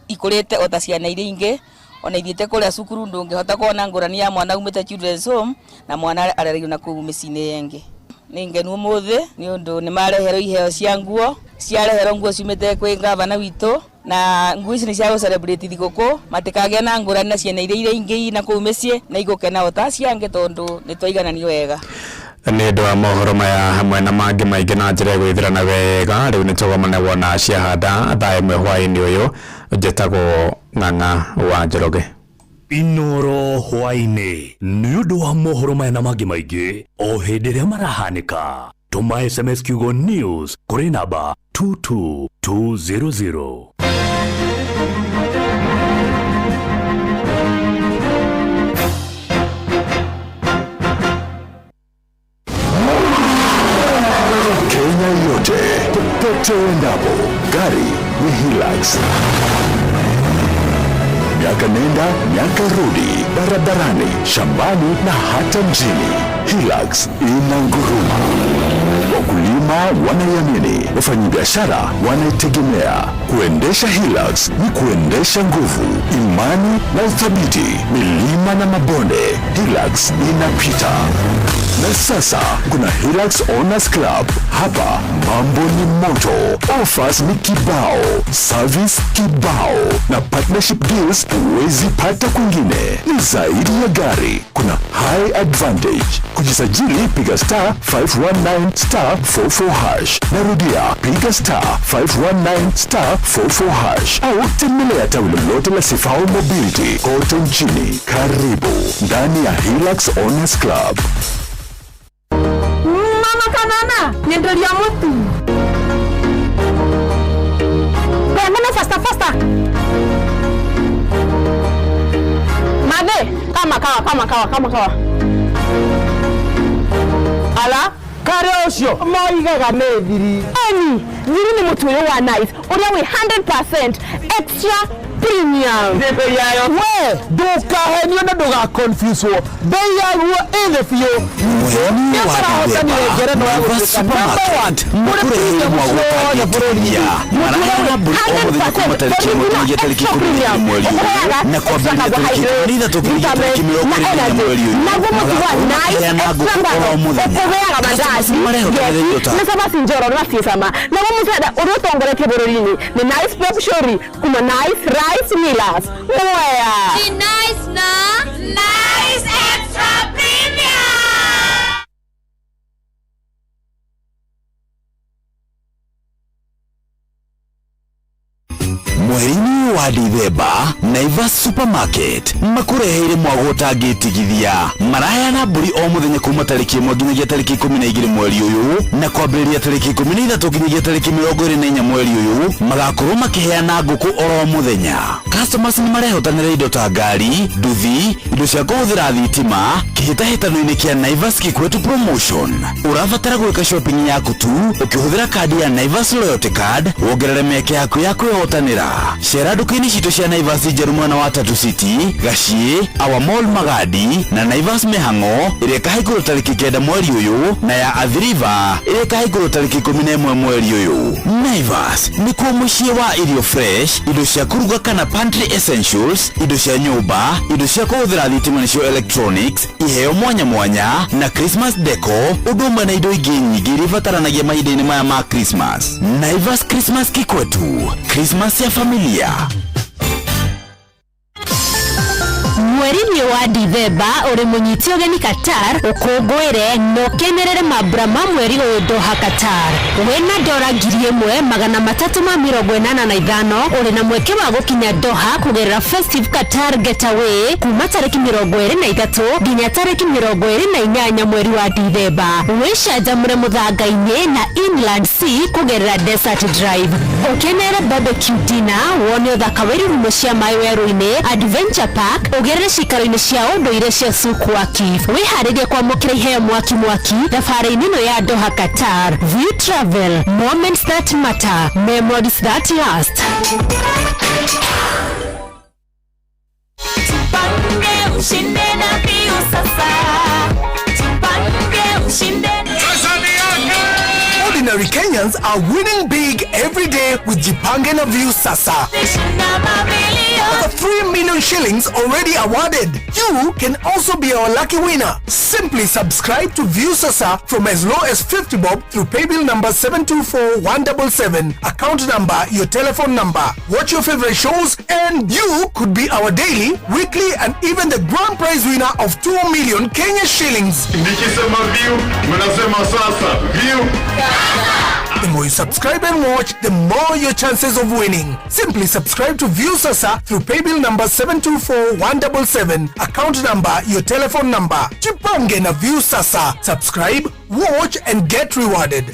ikurite ota ciana iria ingi ona ithiete kuria cukuru ndungihota kuona ngurani ya mwana umite children's home na mwana arereirwo na kuu micini yengi. Ningenu muthi ni undu ni marehero iheo cia nguo ciarehero nguo ciumite kwi gavana witu na nguo ici ni cia celebrate thiguku matikagea na ngurani na ciana iria ingi na kuu micii na igukena ota ciange tondu ni twaigananio wega. Ni ndo wa mohoro maya hamwe na mangi maingi na njira gwithirana wega riu ni tugomane wona ciahanda thaa imwe hwaini uyu njitagwo Ng'ang'a wa Njoroge. Inoro hwaini ni undu wa mohoro maya na mangi maingi o hindi ria marahanika tuma SMS kiugo news kuri namba 22200. Kenya yote popote uendapo, gari ni Hilux. Miaka nenda miaka rudi, barabarani, shambani na hata mjini, Hilux ina nguruma. Wakulima wanaiamini, wafanyabiashara wanaitegemea. Kuendesha Hilux ni kuendesha nguvu, imani na uthabiti. Milima na mabonde, Hilux inapita. Na sasa kuna Hilux Owners Club. Hapa mambo ni moto, offers ni kibao, service kibao na partnership deals huwezi pata kwingine. Ni zaidi ya gari, kuna high advantage. Kujisajili piga star 519 star 44 hash. Narudia piga star 519 star 44 hash au tembelea tawi lolote la Sifao Mobility kote nchini. Karibu ndani ya Hilux Owners Club. Mama kanana, nyenderia mutu. Bwana faster. Made, kama kawa. Ala, kare ucio maigaga methiri. Thiri ni mutu wa nice. Uria we 100% extra premium. Bei yayo. We, ndukahenio na nduga confuse wo. Bei yayo ile fio. Muheni wa Dibeba Naiva Supermarket mukurehera mwagutania burundia marahera buri omuthe kuma tariki imwe nginya tariki 10 mweri uyu na kwambĩrĩria tariki 13 nginya tariki 20 mweri uyu na ngũkũ omuthe na sababu njoro na fisama na mumsada urutongoretie bururi ni nice pop shori kuma nice rice millers oya ni nice na nice extra premium. Mweri-inĩ wa Dithemba Naiva Supermarket makureheire mwagũtangĩtigithia maraheana mbũri o mũthenya kuma tariki 1 nginyagia tariki 12 mweri uyu na kwambĩrĩria tariki 13 nginyagia tariki 24 mweri uyu magakorwo makiheana ngũkũ oro mũthenya. customers ni marehotanira indo ta ngari, nduthi, indo cia kuhuthira thitima, kihitahitano-ini kia Naivas Kikwetu promotion. Urabatara gwika shopping yaku tu ukihuthira kadi ya Naivas Loyalty Card, wongerere mĩeke yaku ya kwihotanira. Cera nduka-ini citu cia Naivas njeru mwena wa Tatu City, Gacie, Our Mall Magadi na Naivas Mihang'o iria kahingũrwo tariki 9 mweri uyu, na ya Athiriva iria kahingũrwo tariki 11 mweri uyu. Naivas nikuo muciĩ wa irio fresh, indo cia kuruga kana pantry essentials, indo cia nyumba, indo cia kuhuthira thitima nicio electronics, iheo mwanya mwanya na Christmas deco, undu umwe na indo ingĩ nyingĩ iria ibataranagia mahinda-inĩ maya ma Christmas. Naivas Christmas Kikwetu, Christmas ya familia. Mweri wa Dithemba uri munyiti ogeni Qatar ukungwire no kenerere mabura ma mweri uyu Doha Qatar. Wena dora 1385 uri na mweke wa gukinya Doha kugerera Festive Qatar Getaway kuma tariki 23 nginya tariki 28 mweri wa Dithemba. Wichanjamure muthanga-ini na Inland Sea kugerera Desert Drive. Ukenere barbecue dinner, wone uthaka wa irurumo cia mai werũ-ini, Adventure Park, ugerere cikaro-ini cia unduire cia Sukwaki. Wiharirie kwamukira iheo mwaki thabarĩ-ini ĩno ya Doha Qatar. View Travel, moments that matter, memories that last. Tupange ushinde na View sasa. Tupange ushinde. Ordinary Kenyans are winning big every day with Jipange na View sasa. Over 3 million shillings already awarded. You can also be our lucky winner. Simply subscribe to View Sasa from as low as 50 bob through paybill number 724-177, account number, your telephone number. Watch your favorite shows and you could be our daily, weekly and even the grand prize winner of 2 million Kenya shillings. Nikisema View, mnasema sasa. View. The more you subscribe and watch, the more your chances of winning. Simply subscribe to View Sasa through paybill number 724-177, account number, your telephone number. Jipange na View Sasa. Subscribe, watch and get rewarded.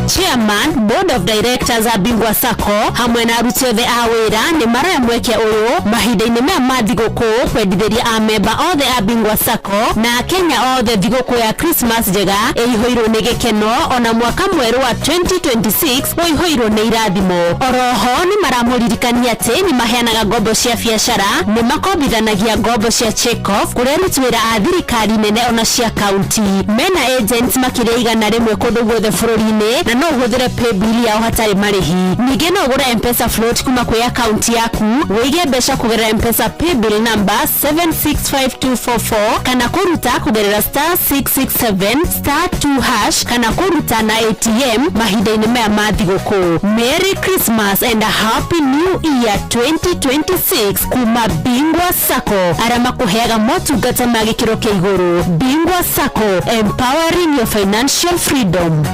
Chairman, Board of Directors a Bingwa Sacco hamwe na aruti othe a wira ni maraya mweke uyu mahinda-ini maya ma thigũkũ kwendithĩria amemba othe a Bingwa Sacco na Kenya othe thigũkũ ya Christmas njega ĩihũirwo nĩ gĩkeno ona mwaka mwerũ wa 2026 ũihũirwo nĩ irathimo. Oroho ni maramũririkania atĩ ni maheanaga ngombo cia biacara, ni makombithanagia ngombo cia check-off kũrĩ aruti wĩra a thirikari nene ona cia kaunti. Mena agents makĩria igana rĩmwe kũndũ guothe bũrũri-inĩ na no ũhũthĩre paybill yao hatarĩ marĩhi. Ningĩ no ũgũre M-Pesa float kuma kwĩ akaunti yaku, wĩige mbeca kũgerera M-Pesa paybill number 765244 kana kũruta kũgerera *667*2# kana kũruta na ATM mahinda-inĩ maya ma thigũkũ. Merry Christmas and a Happy New Year 2026 kuma Bingwa Sacco, arĩa makũheaga motungata ma gĩkĩro kĩa igũrũ. Bingwa Sacco, empowering your financial freedom.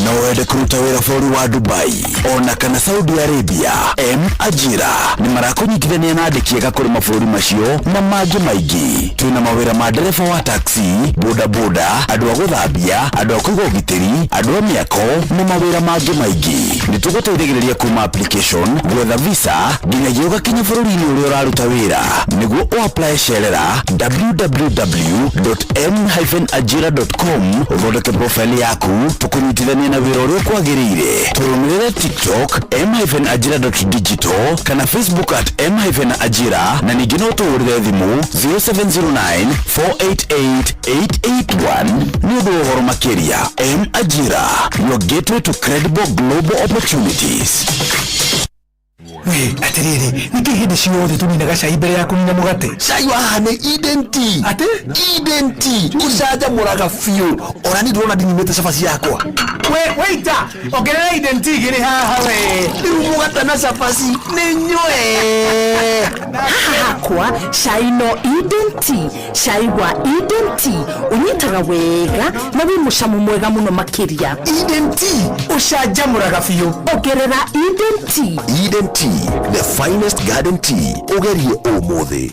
No wende kuruta wĩra bũrũri wa Dubai ona kana Saudi Arabia, Ajira ni marakunyitithania na andĩki ega kũrĩ mabũrũri macio na mangĩ maingĩ. Twĩna mawĩra ma ndereba wa taxi, bodaboda, andũ a gũthambia, andũ a kũiga ũgitĩri, andũ a mĩako na mawĩra mangĩ maingĩ. Nĩtũgũteithagĩrĩria kuma application, gwetha visa nginyagia ũgakinya bũrũri-inĩ ũrĩa ũraruta wĩra. Nĩguo ũapply cerera www.m-ajira.com ũthondeke profile yaku, tũkũnyitithania na wĩra ũrĩa kwagĩrĩire. Tũrũmĩrĩre TikTok m-ajira.digital kana Facebook @m-ajira na ningĩ no tũhũrĩre thimũ 0709488881 nĩ ũndũ wa ũhoro makĩria. M-Ajira, your gateway to credible global opportunities. We, atiriri, niki hindi ciothe tuninaga cai mbere ya kunina mugate. Cai waha nĩ Eden Tea. Ate? Eden Tea. Ũcanjamũraga biũ. Ona ni ndĩrona ndinimĩte cabaci yakwa. Waiter, ongerera Eden Tea gĩrĩ haha we. Rĩu mũgate na cabaci nĩ nyue. Haha hakwa cai no Eden Tea. Cai wa Eden Tea ũnyitaga wega na wĩ mũcamo mwega mũno makĩria. Eden Tea ũcanjamũraga biũ. Ongerera Eden Tea. Eden Tea, the finest garden tea. Ugerie ũmũthĩ.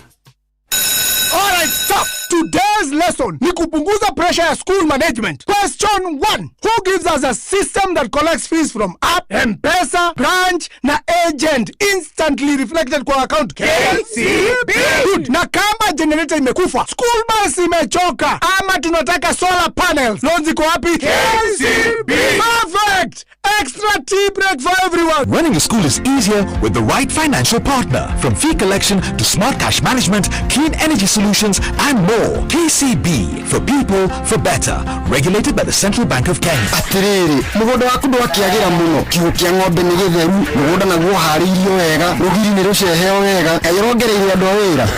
All right, stop. Today's lesson ni kupunguza pressure ya school management. Question 1. Who gives us a system that collects fees from app, M-Pesa, branch na agent instantly reflected kwa account? KCB. Good. Na kama generator imekufa, school bus imechoka, ama tunataka solar panels, loans iko wapi? KCB. Perfect. Extra tea break for everyone. Running a school is easier with the right financial partner. From fee collection to smart cash management, clean energy solutions, and more. KCB, for people, for better. Regulated by the Central Bank of Kenya. Atiriri, mugondo waku ndwakiagira muno. Kiugo kia ng'ombe ni githeru, mugondo naguo hariirio wega, rugiri ni ruceheo wega. Ayirongereire andu a wira.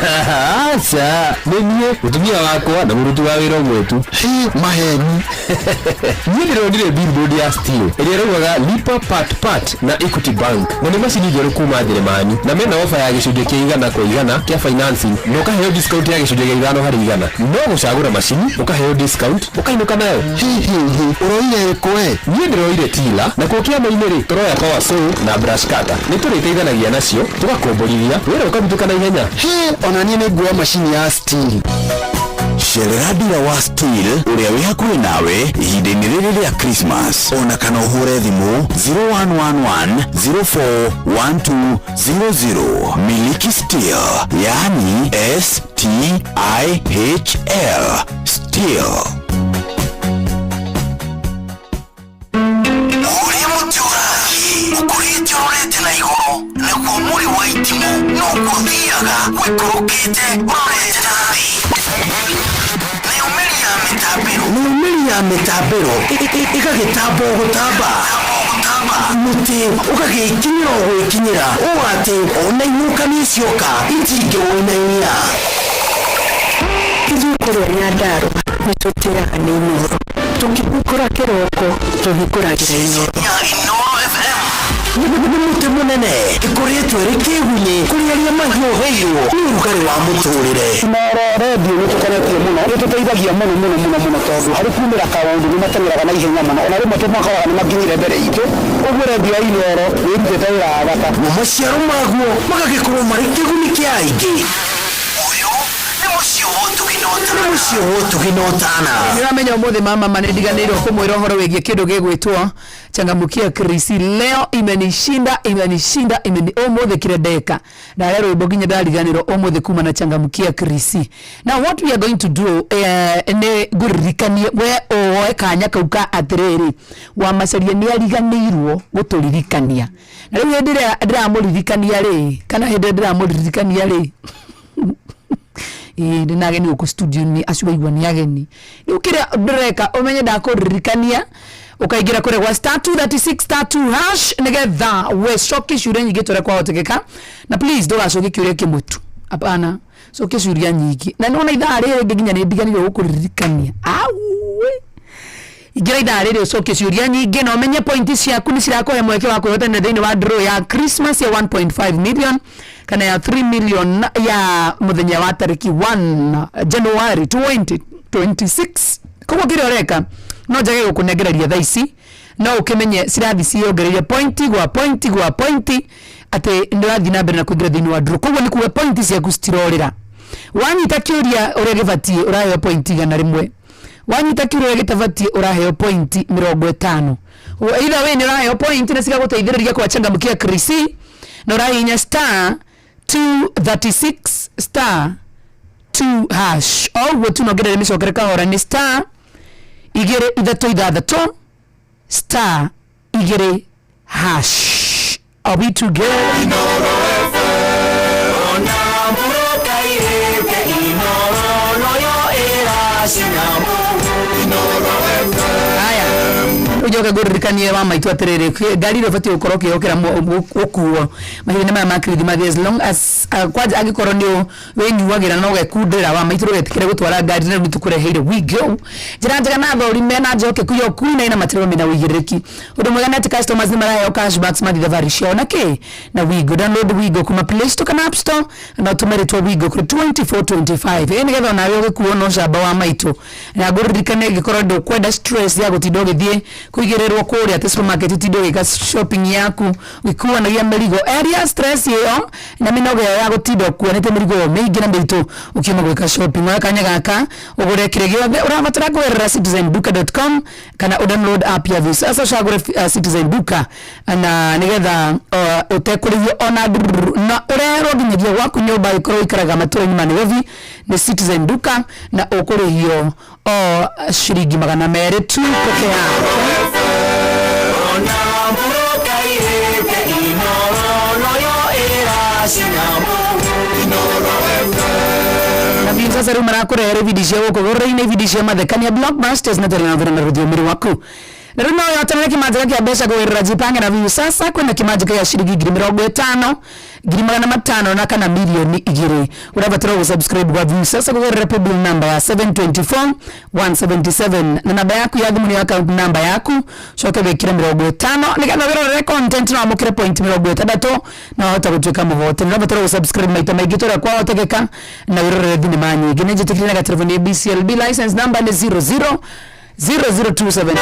Acha, ninie mutumia wakwa na muruti wa wira mwetu. Maheni. Ni ndirondire billboard ya steel. Irirogaga lipa part na Equity Bank. Na ni macini njeru kuma Jeremani. Na mena ofa ya gicunjĩ kia 100% kia financing. No kaheo discount ya gicunjĩ kia 5%. No gucagura macini, ukaheo discount, ukainuka nayo. Uroire kwe. Ni ndiroire tila na kukia maineri toroya power saw na brush cutter. Ni turiteithanagia nacio, tugakomborithia. Wira ukabutuka na ihenya. Ona ni nguoya macini ya steel. Sherera dira wa Steel uria wi hakuhi nawe ihinda-inĩ rĩrĩ rĩa Christmas. Ona kana ũhũre thimũ 0111 Miliki Steel, yani STIHL Steel. Uri muturagi ukurite urete na iguru nĩguo muri wa itimu no kuthiaga wikurukite urete nabi. Niumeri ya mitabero ikagitambo gutamba muti ukagikinyira gwikinyira uwate ona inuka nicioka itingĩwonania Kĩrĩkorwo Nyandarua nĩtũtĩraga nĩ Inoro, tũkĩhingũra kĩroko tũhingũragĩra Inoro. Muti munene ikoretwo rĩkĩgunyi kũrĩaria mahiũ heirwo nĩ ũrugarĩ wa mũtũrĩre. Inoro redio nĩtũkoretio mũno, nĩtũteithagia mũno tondũ harĩ kumĩra kaũndũ nĩmateng'eraga na ihenya mũno, ona rĩmwe tũmakoraga nĩmakinyire mbere itũ. Ũguo redio ya Inoro nĩĩrutĩte wĩra wa bata. Na maciaro maguo magagĩkorwo marĩ kĩguni kĩa aingĩ. Niramenya umuthi mama manendiganĩirwo kũmwĩra ũhoro wĩgiĩ kĩndũ gĩgwĩtwo changamukia Krisi. Leo imenishinda umuthi kirendeka na leo rwĩmbo nginya ndariganĩrwo umuthi kuma na changamukia Krisi. Now what we are going to do nĩ ngũririkanie we oe kanya kau ka atĩrĩrĩ wa macaria nĩ ariganĩirwo gũtũririkania. Na rĩu hĩndĩ ĩrĩa ndĩramũririkania rĩ kana hĩndĩ ĩrĩa ndĩramũririkania rĩ nĩ ageni gũkũ studio ni acuaigua ni ageni rĩu kĩrĩa ndĩreka ũmenye ndakũririkania ukaingira kure kwa *236*2# nigetha we cokie ciũria nyingĩ tũrĩa kwahotekeka na please ndũgacokie kĩũria kĩmwe tu hapana cokie ciũria nyingĩ na nona ithaa rĩrĩ nginya nĩ ndiganĩirwo gũkũririkania ingira ithaa rĩrĩ ucokie ciũria nyingĩ na ũmenye pointi ciaku nĩ cirakũhe mweke wa kwĩhotana thĩinĩ wa draw ya Christmas ya 1.5 million kana ya 3 million ya muthenya wa tariki 1 January 2026. Koguo kĩrĩa ũreka no njage gũkũnengereria thaa ici no ũkĩmenye cirathi ciongereire pointi gwa pointi atĩ ndĩrathiĩ na mbere na kũingĩra thĩinĩ wa draw. Koguo nĩ kuga pointi ciaku citirorĩra. Wanyita kĩũria ũrĩa gĩbatiĩ ũraheo pointi 100. Wanyita kĩũria gĩtabatiĩ ũraheo pointi 50. Either way nĩ ũraheo pointi na cigagũteithĩrĩria kwa changamukia Krisi na ũrahihinya *236*2#. Oguo tu nongerere mĩcokere kahora nĩ *236*2#. Are we together? Ujoka guririkanie wa maitu atiriri ngari ro bati ukorwo kiokera ukuo mahinda maya makrithi mathi as long as kwaje agikorwo ni wenyuagira no gekundira wa maitu rogetikire gutwara ngari na nitukureheire we go njira njega na thori mena njoke kuyo kuina ina matirwo mena wigiriki undu mwega net customers ni marayo cashbacks mathi thavari ciona ke na we go download we go kuma Play Store kana App Store na tumeretwo we go kuri 2425 ni getha nawe ugikuo no camba wa maitu na guririkanie gikorwo ndu kwenda stress ya gutinda githie kuigererwo kuria ati supermarket tidio gika shopping yaku wikuwa na ya merigo area stress yo na minogo ya gutido kuonete merigo mingi na mbitu ukiuma gwika shopping wa kanya gaka ugure kire giothe urabatara kugerera citizenduka.com kana download app ya View sasa shagure Citizen Duka na nigetha utekurithio ona na urero nginyagia gwaku nyumba ikoro ikaraga matura-ini ma Nairobi ni Citizen Duka na ukurihio shiringi 200 tu peke yake. Na vile sasa rĩu marakurehera video cia gũkũ gũrũ-inĩ video cia mathekania blockbusters na tena na rũthiomi rwaku. Na rĩu no yotana kĩmanjĩka kĩa mbeca kũgerera Jipange na View sasa kwĩna kĩmanjĩka ya ciringi 50,000 500 na kana milioni 2 urabatara gusubscribe kwa View sasa kũgerera paybill number ya 724,177 na namba yaku ya thimũ ni account number yaku coke wĩkĩre 50 nĩgetha wĩrorere content na wamũkĩre point 60 na wahota gũtuĩka mũhotani urabatara gusubscribe maita maingĩ tũrĩa kwahotekeka na wĩrorere thinema nyingĩ nĩ njĩtĩkĩrĩre na telefoni ya BCLB license number ni 00 00276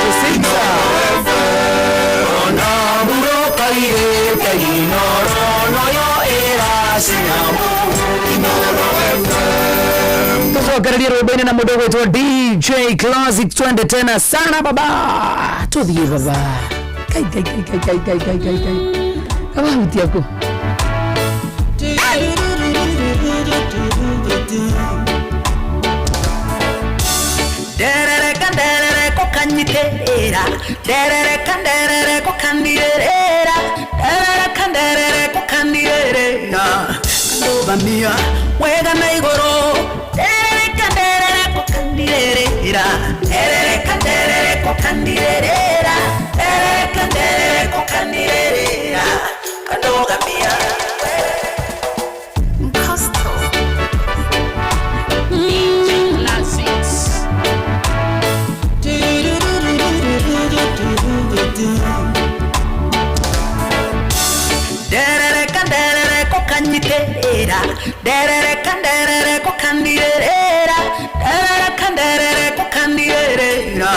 tucokererie rwĩmbo-inĩ na mũndũ gwĩtwo DJ Classic twende tena sana baba tuthiĩ baba kai abahuti aku derere kokanyiterera derere kokandirera derere kokandirera ndobamia wega na igoro derere kokandirera derere kokandirera derere kokandirera kandogamia derere kokanyiterera derere kokandirera derere kokandirera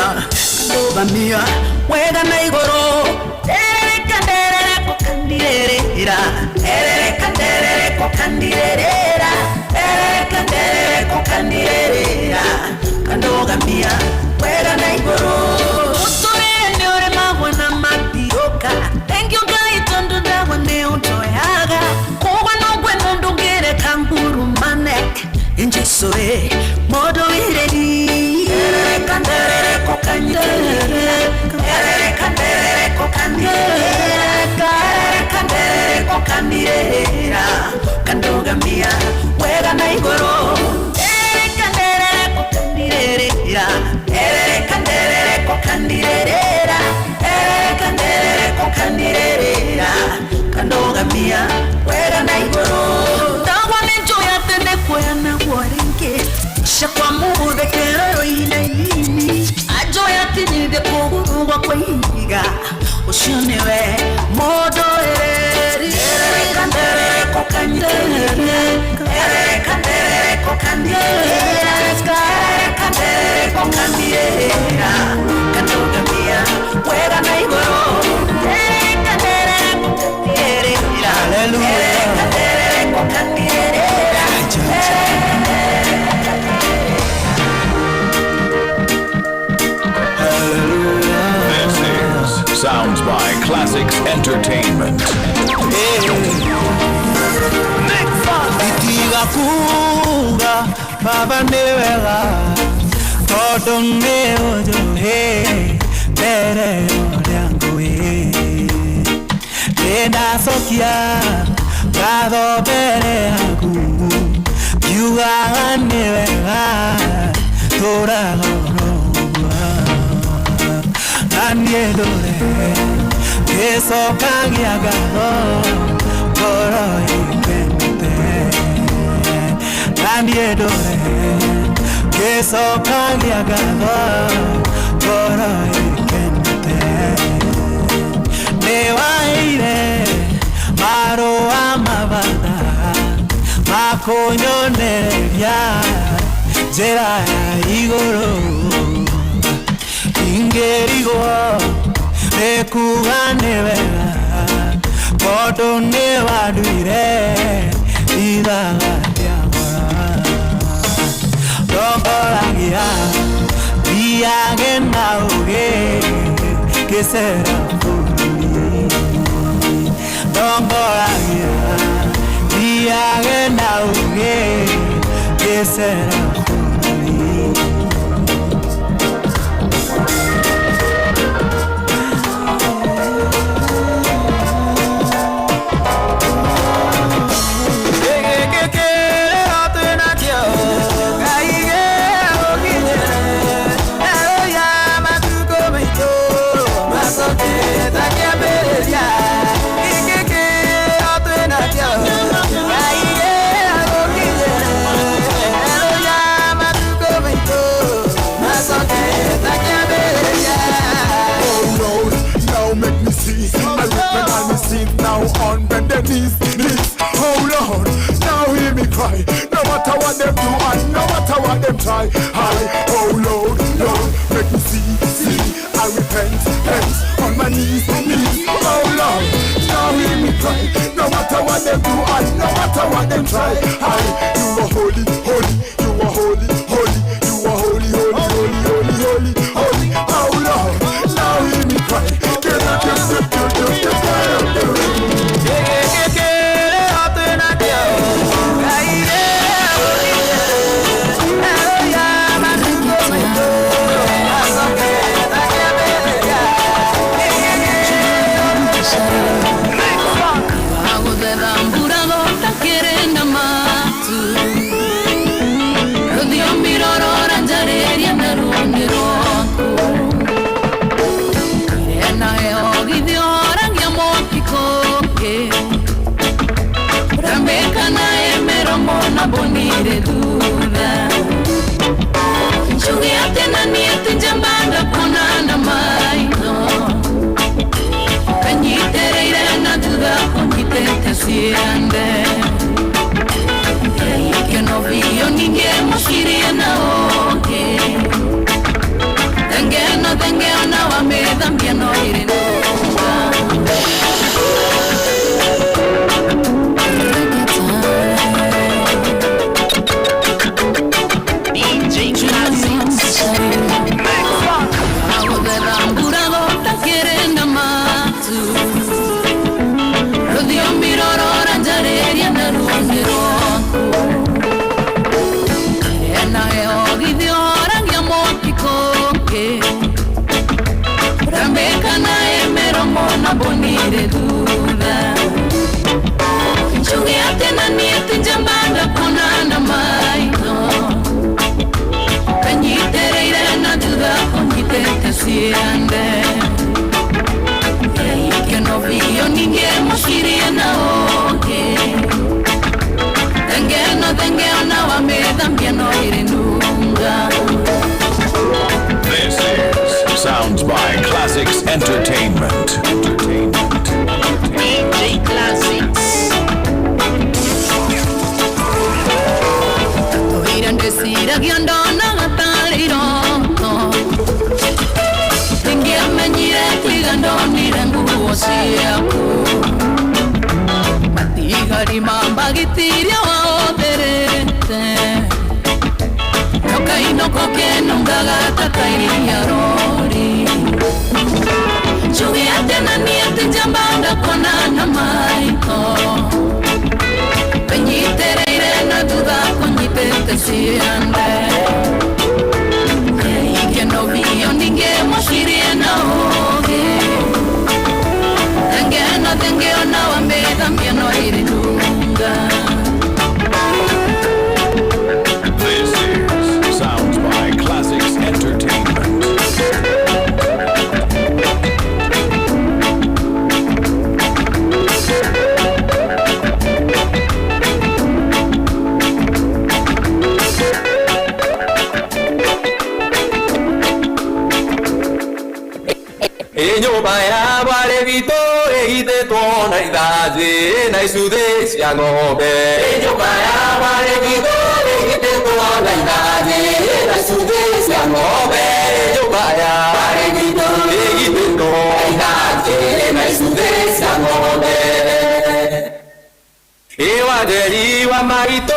ndobamia wega na igoro derere kokandirera derere kokandirera derere kokandirera kandogamia wega na igoro utoene ore mabwana mabioka thank you guys tondo dawa ne utoyaga kowa no gweno ndungere kanguru manek injesoe modo iredi kandere kokanyere kandere kokanyere kandogamia wega na igoro kandere kokanyere kandere kokanyere kandogamia wega na igoro dawa nenjoya tene kwena waringe shakwa mude kero inaini ajoya tinide kugurwa kwiga ushonewe modo eri kandere kokanyere kandere kokanyere kandogamia wega na igoro Sounds by Classics Entertainment. Itiga kuga baba newega todo neojo tere yangu enda sokia gado bere yangu yuga newega tora Danielore, eso cagiagado, coro ipente. Danielore, eso cagiagado, coro ipente. Newaire, maro amabada, makonyoneria, jera igoro. Ngerigo Nekugane wega Kodo ne waduire Idaga diagora Dogorangia Diage nauge Kesera fuli Dogorangia Diage nauge Kesera fuli Now on bended knees, oh Lord, now hear me cry. No matter what them do and no matter what them try. Oh Lord, Lord, make me see, I repent on my knees, oh Lord, now hear me cry. No matter what them do and no matter what them try. You are holy, holy, you are holy, holy, you are holy, holy, holy, holy, holy, holy. Oh Lord, now hear me cry. Bonire duda Chugi atena niete njambanga konana maino Kanyitere irena duda konjitete siande Que no vio ninguém moshirie na oge Denge ona wa me tambien no ireno Bonire duda Chugi atena niete njambanga konana maino Kanyitere irena duda konjitete siande Que no vio ninguém moshirie na oge Denge ona wa me tambien no irenunga. This is Sounds by Classics Entertainment. DJ Classics. Oirán decir a Giandona Gataliro. Tengia menire Tigandoni Rangu Osiaku. Matigari Mambagitiria Oderete. Nokaino koke nungagata kairia rori. Chugi atena niete njambanga konana maiko. Penyitere irena duda konjitete siande. Que no vio ninguém moshirie na oge. Denge ona wambe tambien no irinunga. This is Sounds by Classics Entertainment. Nyumba ya wale vito eite tona idaje na isude sia ngombe. Nyumba ya wale vito eite tona idaje na isude sia ngombe. Nyumba ya wale Ewajeri wa maito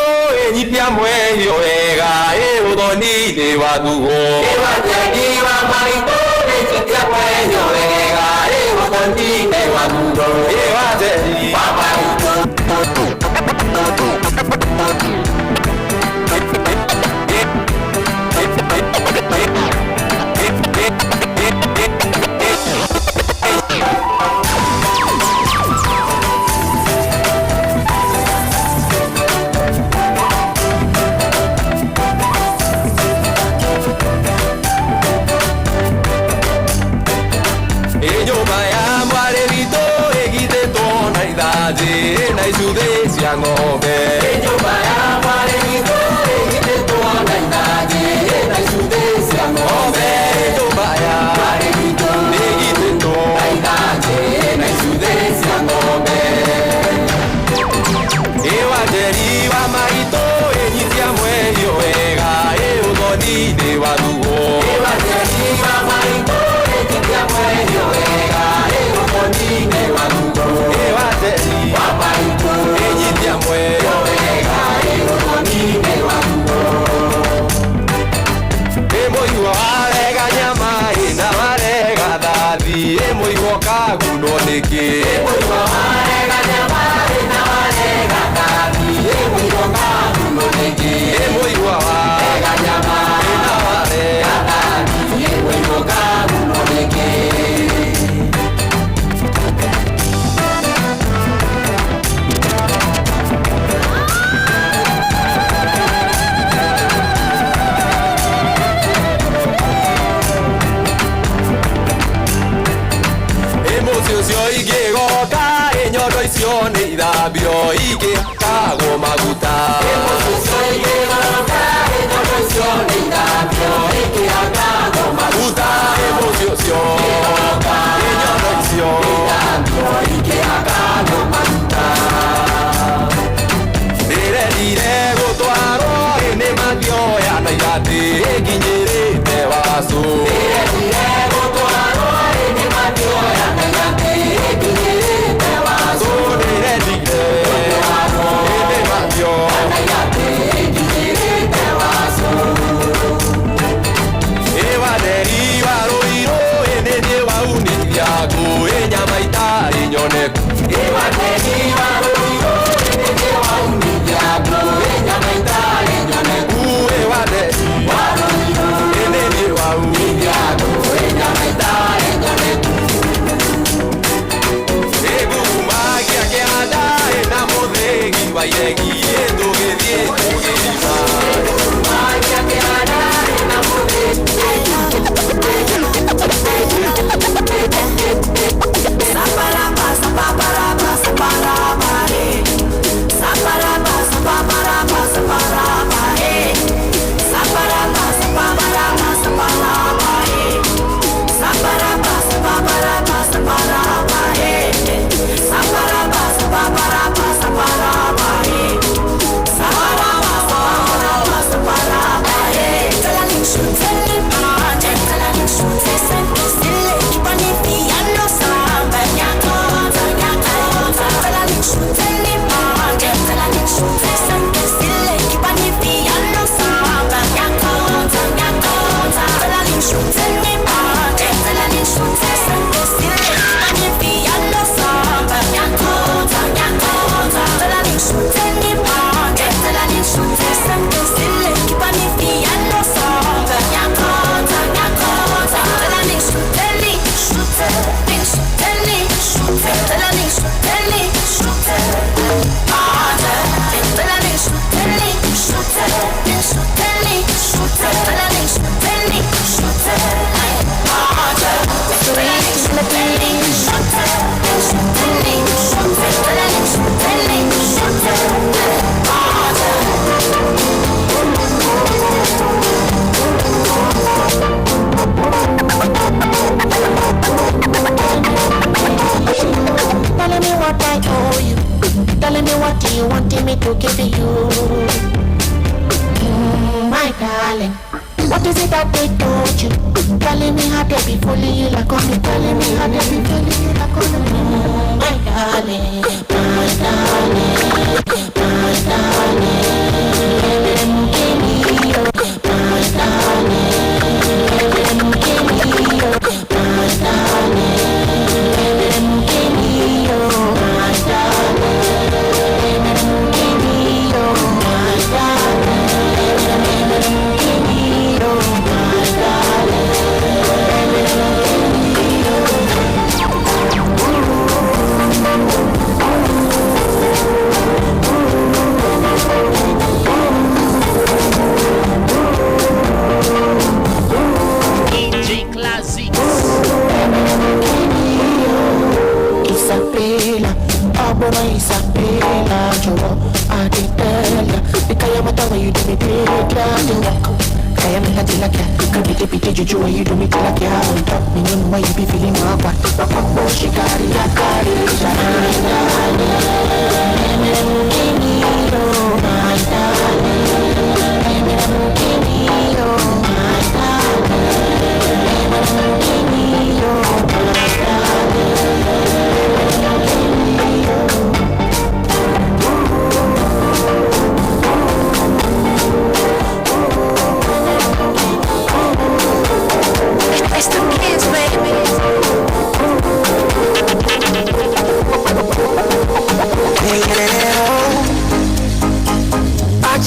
enyipia mwenyo wega eudoni de wadugo. Ewajeri wa maito enyipia mwenyo wega eudoni de wadugo. Ewajeri wa maito. Telling me how to be, telling me how to be, my darling, my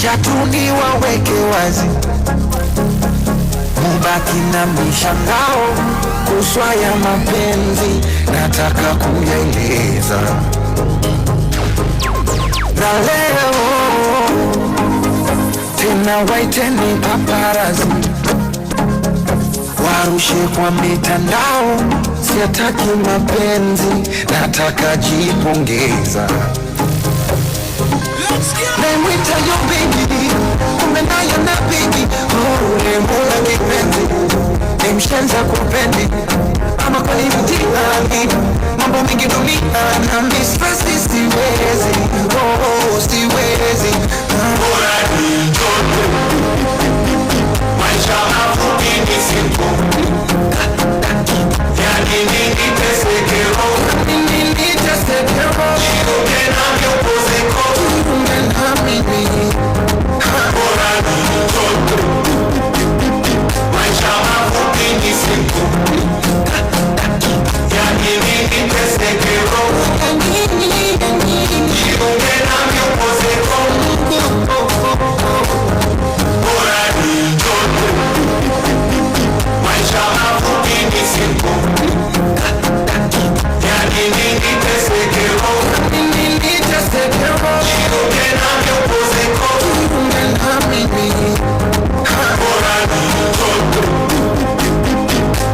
Chatuni waweke wazi, mubaki na mishangao kuswa ya mapenzi, nataka kuyaeleza na leo tena, waiteni paparazi warushe kwa mitandao, siataki mapenzi, nataka jipongeza. Nemwita yo baby, kumbe nayo na baby, nemula kipenzi, nemshenza kupendi, ama kwa hivi jihani, mambo mingi dunia na mistresi siwezi, siwezi. Bora ni joto, maisha mafupi ni siku, yani nini tesekero, nini tesekero, jiruge na myopozeko, bora ni joto, maisha mafupi ni siku, yani nini tesekero, jiruge na myopozeko, bora ni joto, maisha mafupi ni siku, yani nini tesekero, jiruge na myopozeko, bora ni joto,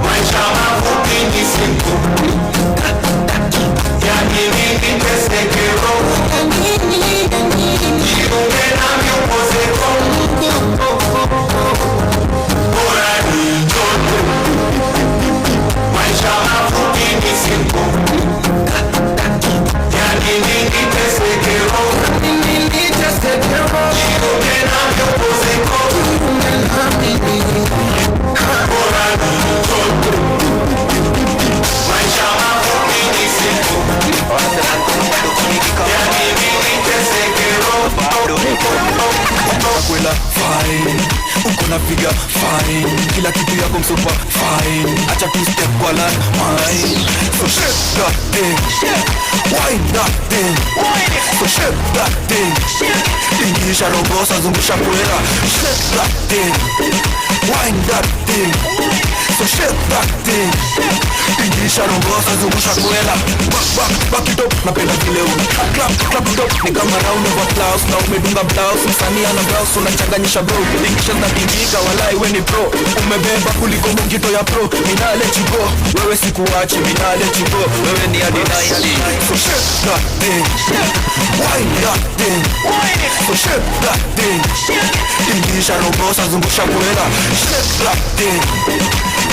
maisha mafupi ni siku, yani nini tesekero, jiruge na myopozeko, bora ni joto, maisha mafupi ni siku, yani nini tesekero, jiruge na myopozeko, bora ni joto, maisha mafupi ni siku, yani nini tesekero. Kwela fine, uko na piga fine, kila kitu yako msupa fine, acha tu step kwa line mine, so shake that thing, wind that thing, so shake that thing, ingisha robosa zungusha kwela, shake that thing, wind that thing, so shake that thing, ingisha robosa zungusha kwela, back it up, napenda vile una clap it up, ni kama round of applause, na umedunga blouse, msanii ana blouse, unachanganyisha bro, ingisha zinapindika, walai we ni pro, umebeba kuliko mungito ya pro, mina let you go, wewe sikuachi, mina let you go, wewe ni adinai, so shake that thing, wind that thing, so shake that thing, ingisha robosa zungusha kwela, shake that thing,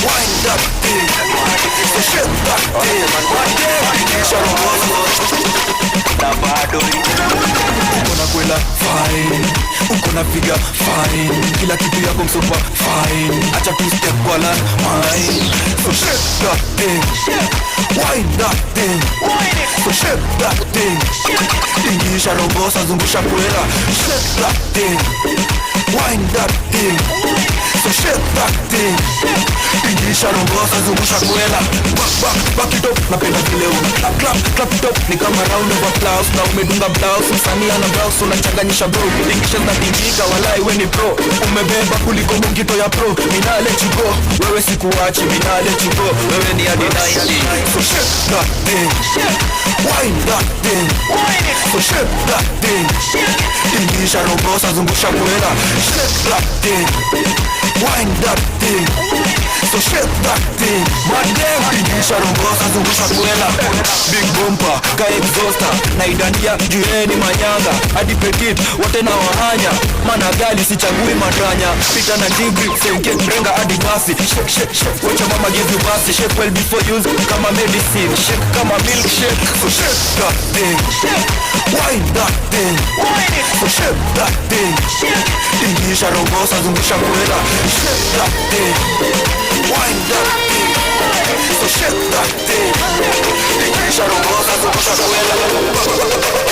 wind that thing, so shake that thing. Ukona kwela fine, ukona piga fine, kila kitu yako msopa fine, acha tu step kwa line mine. So shake that thing, wind that thing, so shake that thing. Ingisha robosa zungusha kwela, shake that thing, wind that thing, so shake that thing. Ingisha robosa zungusha kwela, back it up, napenda vile clap it up, ni kama round of applause. Na umedunga blouse, msanii ana blouse, unachanganyisha bro. Ingisha zinatingika, walai we ni pro. Umebeba kuliko mungito ya pro. Mina let you go, wewe sikuachi, mina let you go. Wewe ni adinai. So shake that thing, wind that thing, so shake that thing. Ingisha robosa zungusha kwela, shake that thing, wind that thing, so shake that thing. Madem, ingisha robosa zungusha kwela. Big bumper, ka exhauster, na idandia jueni manyanga. Hadi petit, wote na wahanya. Mana gali sichagui matanya. Pita na jigri, senke mrenga hadi basi. Shake, shake, shake, watch your mama give you basi. Shake well before use, kama medicine. Shake kama milkshake, so shake that thing, wind that thing, so shake that thing. Ingisha robosa zungusha kwela. Shake that thing, wind that thing, so shake that thing. Ingisha robosa zungusha kwela.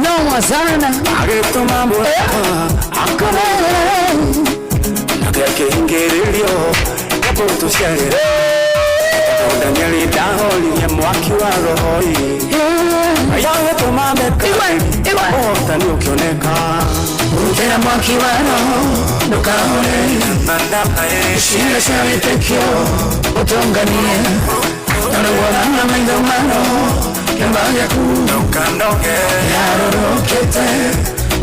No sana wa roho ayawe tumameka otani ukioneka utera mwaki wa roho nukahore shina shavitekyo utonganie nanangwana maidamano kembaya kunokandoke yarorokete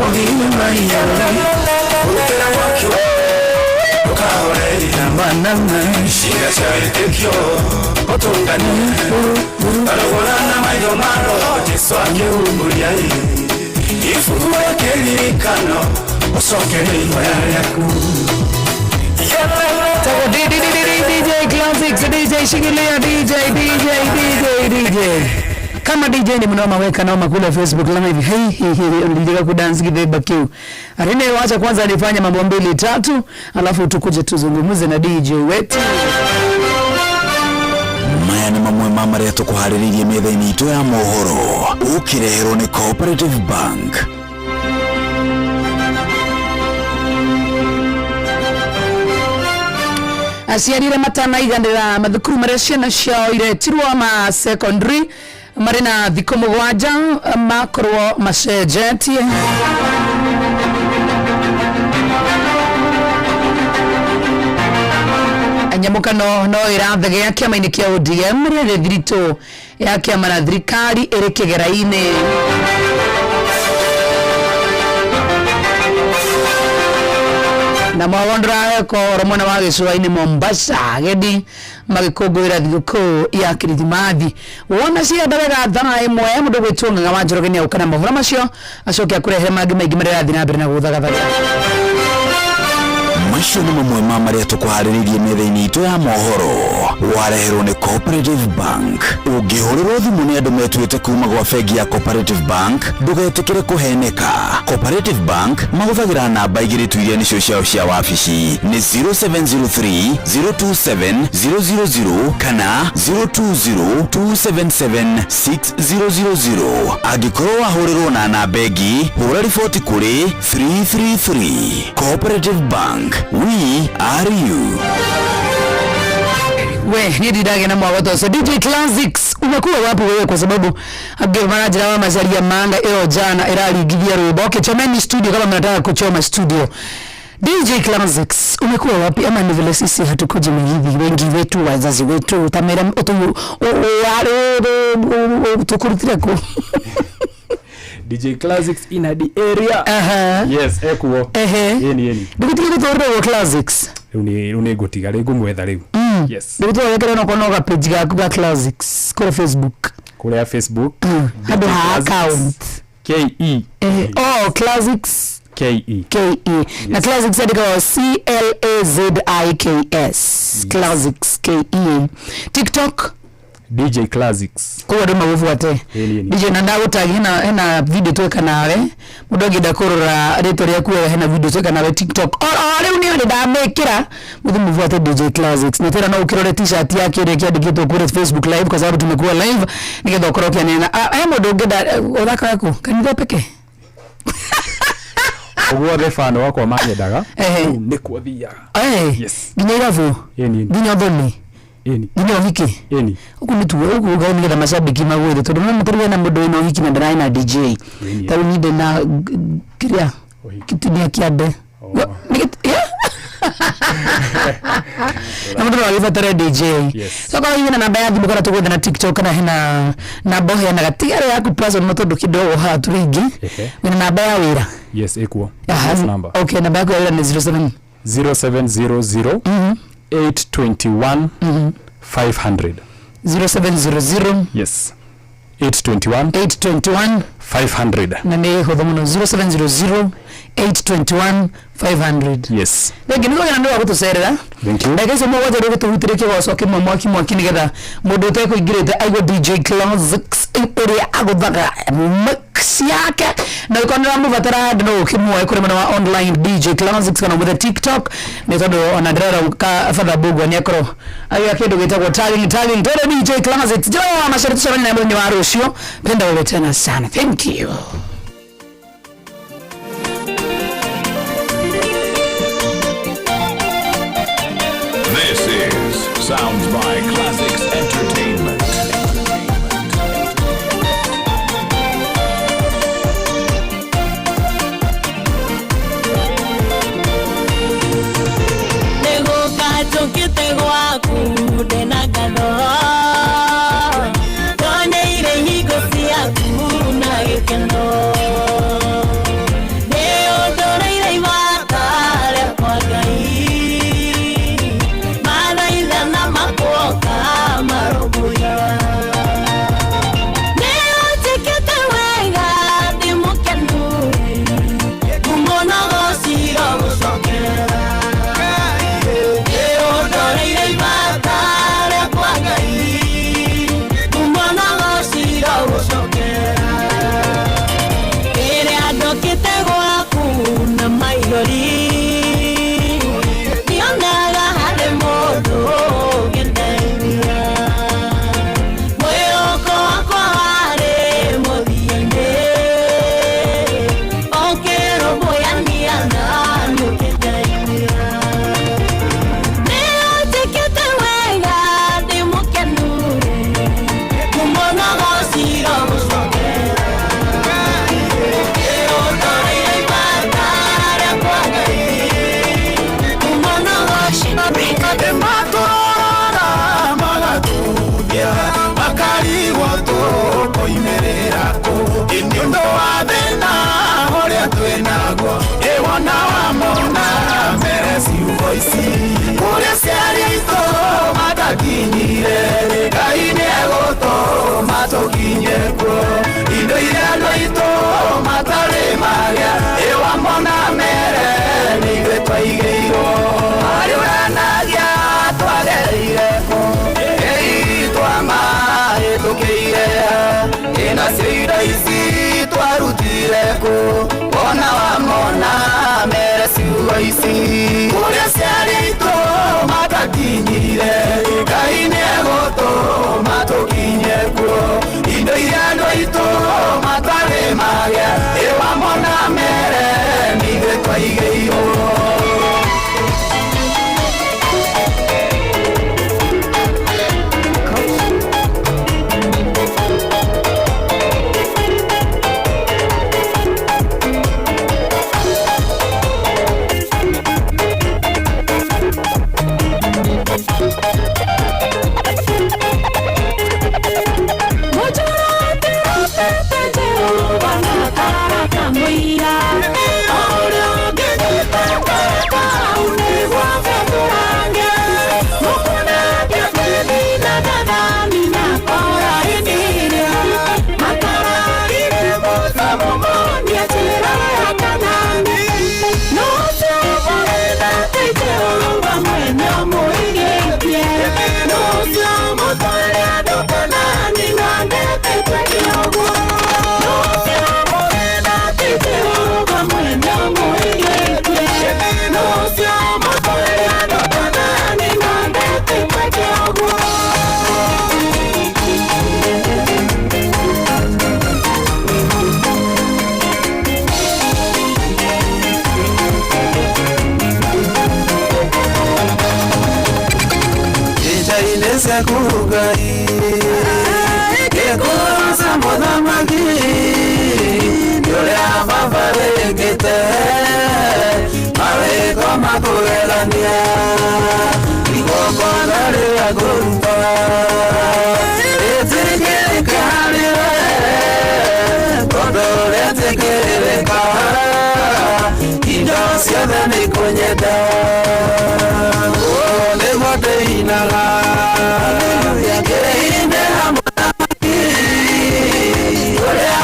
ogime maiyarori utera mwaki wa banana shira shavitekyo otonganie nanangwana maidamano jiswake umuriai ifuwe kelirikano osokere yaku DJ Classics, DJ Shikilia, DJ. Kama DJ ni mnoma weka noma kule Facebook live. Hey, ndika kudansi kibeba kiu. Arine wacha kwanza alifanya mambo 2-3, alafu tukuje tuzungumuze na DJ wetu. Maya ni mamwe mama reto kuhariririe metha-ini itu ya mohoro. Ukirehero ni Cooperative Bank. Aciarire matanaiganira mathukuru maria ciana ciao iretirwo ma secondary mari na thikũ 7 makorwo macenjetie. Nyamũkano no ĩrathegea kĩama-inĩ kĩa ODM rĩrĩ thiritũ ya kĩama na thirikari ĩrĩ kĩgera-inĩ. Na mawondra eko romona wa gĩcũa-inĩ Mombasa gedi magĩkũngũĩra thigũkũ ya Kirithimathi. Wona cienda wega thaa ĩmwe mũndũ gwĩtwo Ng'ang'a wa Njoroge nĩ aũka na maũhoro macio acoke akũrehere mangĩ maingĩ marĩa arathiĩ na mbere na gũthagathaga. Macio nĩ mamwe ma marĩa tũkũharĩrĩirie metha-inĩ itũ ya mohoro. Wareherwo nĩ Cooperative Bank. Ũngĩhũrĩrwo thimũ nĩ andũ metuĩte kuma gwa bengi ya Cooperative Bank, ndũgetĩkĩre kũheneka. Cooperative Bank mahũthagĩra namba igĩrĩ tu iria nĩcio ciao cia wabici nĩ 0703 027 000 kana 020 277 6000. Angĩkorwo wahũrĩrwo na namba ĩngĩ, hũra riboti kũrĩ 333. Cooperative Bank, we are you. We, nidi dage na mwagoto. So DJ Classics, umekuwa wapi wewe kwa sababu manager wa mazari ya manga eo jana irali gigia rubo. Okay, chomeni studio kama mnataka kuchoma studio. DJ Classics, umekuwa wapi ama ni vile sisi hatukuji hivi wengi wetu wazazi wetu tamera tukurutira ku DJ Classics in the area. Yes, ekuo. Yeni. Ndikutige gutorera wa Classics. Une gotiga rego mwetha reu. Yes. Ndikutige wekera no konoga page gaku ga Classics kuri Facebook. Kuri Facebook. Hado ha account. KE. Classics. KE. Yes. Na Classics adika wa CLAZIKS. Classics KE. TikTok DJ Classics. Kwa ndo mavufuate. DJ nanda utagi hena video toka nawe. Mudogi dakorora retori ya kuwa hena video toka nawe TikTok. Ole unio ni damekira. Mudu mvufuate DJ Classics. Na tena na ukirore t-shirt yake ile kia dikito kure Facebook live kwa sababu tumekuwa live. Nikedo korokia nena. Mudogi da odaka yako. Kanida peke. Ogwa refano wako magedaga. Neko thia. Yes. Ginyiravu. Ginyodhoni. Nino hiki. Huku nituwe huku gani ngetha mashabiki magwethe tondu no mutorwe na mundu ino hiki na ndara na DJ. Taru ninde na kiria kitinia kiande. Na mundu alivatara DJ. So kwa hiyo na namba ya thimũ kana tugwetha na TikTok na hena namba ya na gatigare yaku person mutondu kidogo ha turingi. Na namba ya wira. Yes, ekuo. Number. Okay, namba yako ya ni 0700 821 500. 0700 Yes. 821 500. Na ni hodhomuno 0700 821 500. Yes. Legi niko nando gutucerera. Thank you. Ndageze mo waje rugo tuhutire ke wacoke mwaki nigetha mundu te kuingirite aigo DJ Classics uri aguthaga mix yake na ikonera mubatara no kimwe kuri mwana wa online DJ Classics kana with TikTok ni tondu ona ndrera ka father bugu ni akoro ayo akindu gitagwo tagging tore DJ Classics jo masharti sana na mwini wa rucio penda wewe tena sana. Thank you. This is Sounds by Classics Entertainment. waku ndena ngatho tonyeire hingo ciaku na gĩkeno nĩ ũndũrĩire ibata rĩakwa Ngai mathaithana makuoka marũmbũiya nĩ ũnjĩkĩte wega ndĩ mũkenu kumona gũcira gũcokera nĩ ũndũrĩire ibata rĩakwa Ngai kumona gũcira gũcokera rĩrĩa ndokĩte gwaku na maithori nĩonaga harĩ mũndũ ũngĩndeithia mwĩhoko wakwa warĩ mũthia-inĩ ũkĩrũmbũyania na nĩũkĩndeithia nĩ ũnjĩkĩte wega ndĩ mũkenu kumona gũcira gũcokera nĩ ũndũrĩire ibata rĩakwa Ngai kumona gũcira matũrora magaturia makarigwo tũkoimĩrĩra kũ nĩ ũndũ wa thĩna ũrĩa twĩnaguo ĩwona wamona mbere ciugo ici kũrĩa ciarĩ itũ matakinyire Ngai nĩegũtũma tũkinye kuo indo iria andũ aitũ matarĩ magĩa ĩwamona mere nĩ ithuĩ twaigĩirwo harĩ ũranagia twagereire kũ twamahĩtũkĩire nacio indo ici twarutire kũ wona wamona mere ciugo ici kũrĩa ciarĩ itũ matakinyire Ngai nĩegũtũma tũkinye kuo indo iria andũ aitũ matarĩ magĩa ĩwamona mere nĩ ithuĩ twaigĩirwo Kugai Kekuza mothamaki Yurea mabarekete Maweko makugelania Ikoko nare agurupa Etekerikariwe Kodore tekereka Indo siada nikonyeda Ole wate inaga Ole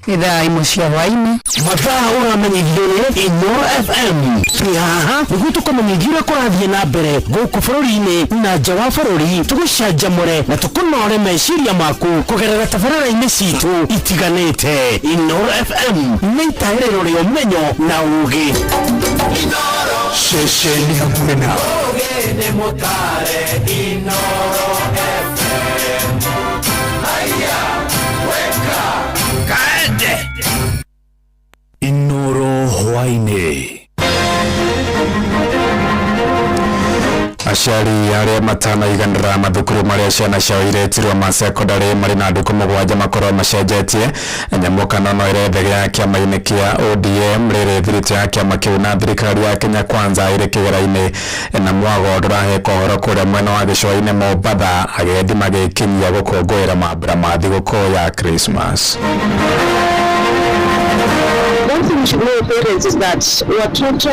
idhaa imwe cia hwaini mathaa uramenyithio Inoro FM haha niguo tukumenyithio kurathie na mbere guku bururi-ini na nja wa bururi tugucanjamure na tukunore meciria maku kugerera tabarĩra-inĩ citu itiganĩte. Inoro FM nĩ itaĩrĩro rĩa ũmenyo na ũũgĩ. Ceceni hakuhĩ nawe. Ũũgĩ nĩ mũtare Inoro FM. Haya weka kaende Inoro hwaini. Aciari arĩa matanaiganĩra mathukuru marĩa ciana ciao iretirwo ma secondary marĩ na ndukũ mũgwanja makorwo macenjetie. Nyamũkano no ĩrethegea kĩama-inĩ kĩa ODM rĩrĩ thiriti ya kĩama kĩu na thirikari ya Kenya Kwanza ĩrĩ kĩgera-inĩ na mwago ndũraheka ũhoro kũrĩa mwena wa gĩcũa-inĩ Mombatha agendi magĩkinyia gũkũngũĩra mambura ma thigũkũ ya Christmas. One thing we should know, parents, is that watoto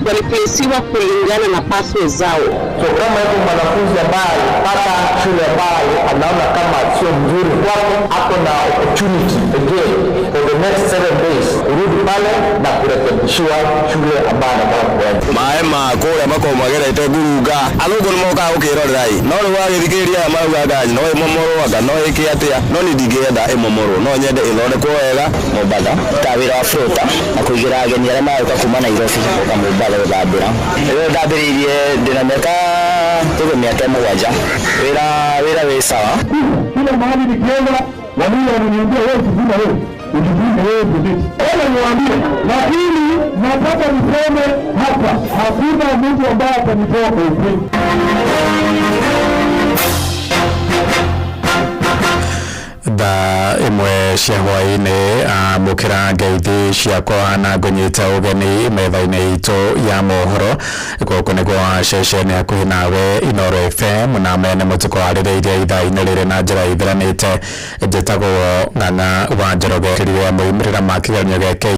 waliplesiwa kulingana na pathways zao. So kama yuko mwanafunzi ambaye pata shule ambayo anaona kama sio mzuri kwake, hapo na opportunity again for the next 7 days kurudi pale na kurekebishiwa shule ambayo anataka kuenda. Maema kule mako magera iteguruga alugo nimoka ukirorera yi no ri wagithikiriria maruga gaji no imomoro aga no ikiatia no ni ndigenda imomoro no nyende ilone ko wega Mombatha tawira afrota akugira ageni arĩa maũka kuma Nairobi na Mombatha gũthambĩra rĩu ndambĩrĩirie ndĩna mĩaka mũgwanja wĩra wĩ sawa kila mahali nikienda walimu wananiambia wewe sivuna wewe ujivune wewe bidii wewe niwaambie lakini nataka niseme hapa hakuna mtu ambaye atanitoa kwa ukweli. Tha imwe cia hwainĩ mukĩra ngeithi ciakwa na ngũnyita ũgeni metha-inĩ itũ ya mohoro gũkũ nĩguo ceceni hakuhĩ nawe Inoro FM na mene mũtuko warĩrĩirie ithaa-inĩ rĩrĩ na njĩra ithiranĩte. Njĩtagwo Ng'ang'a wa Njoroge kĩrĩa moimĩrĩra ma kĩgeranio gĩkĩ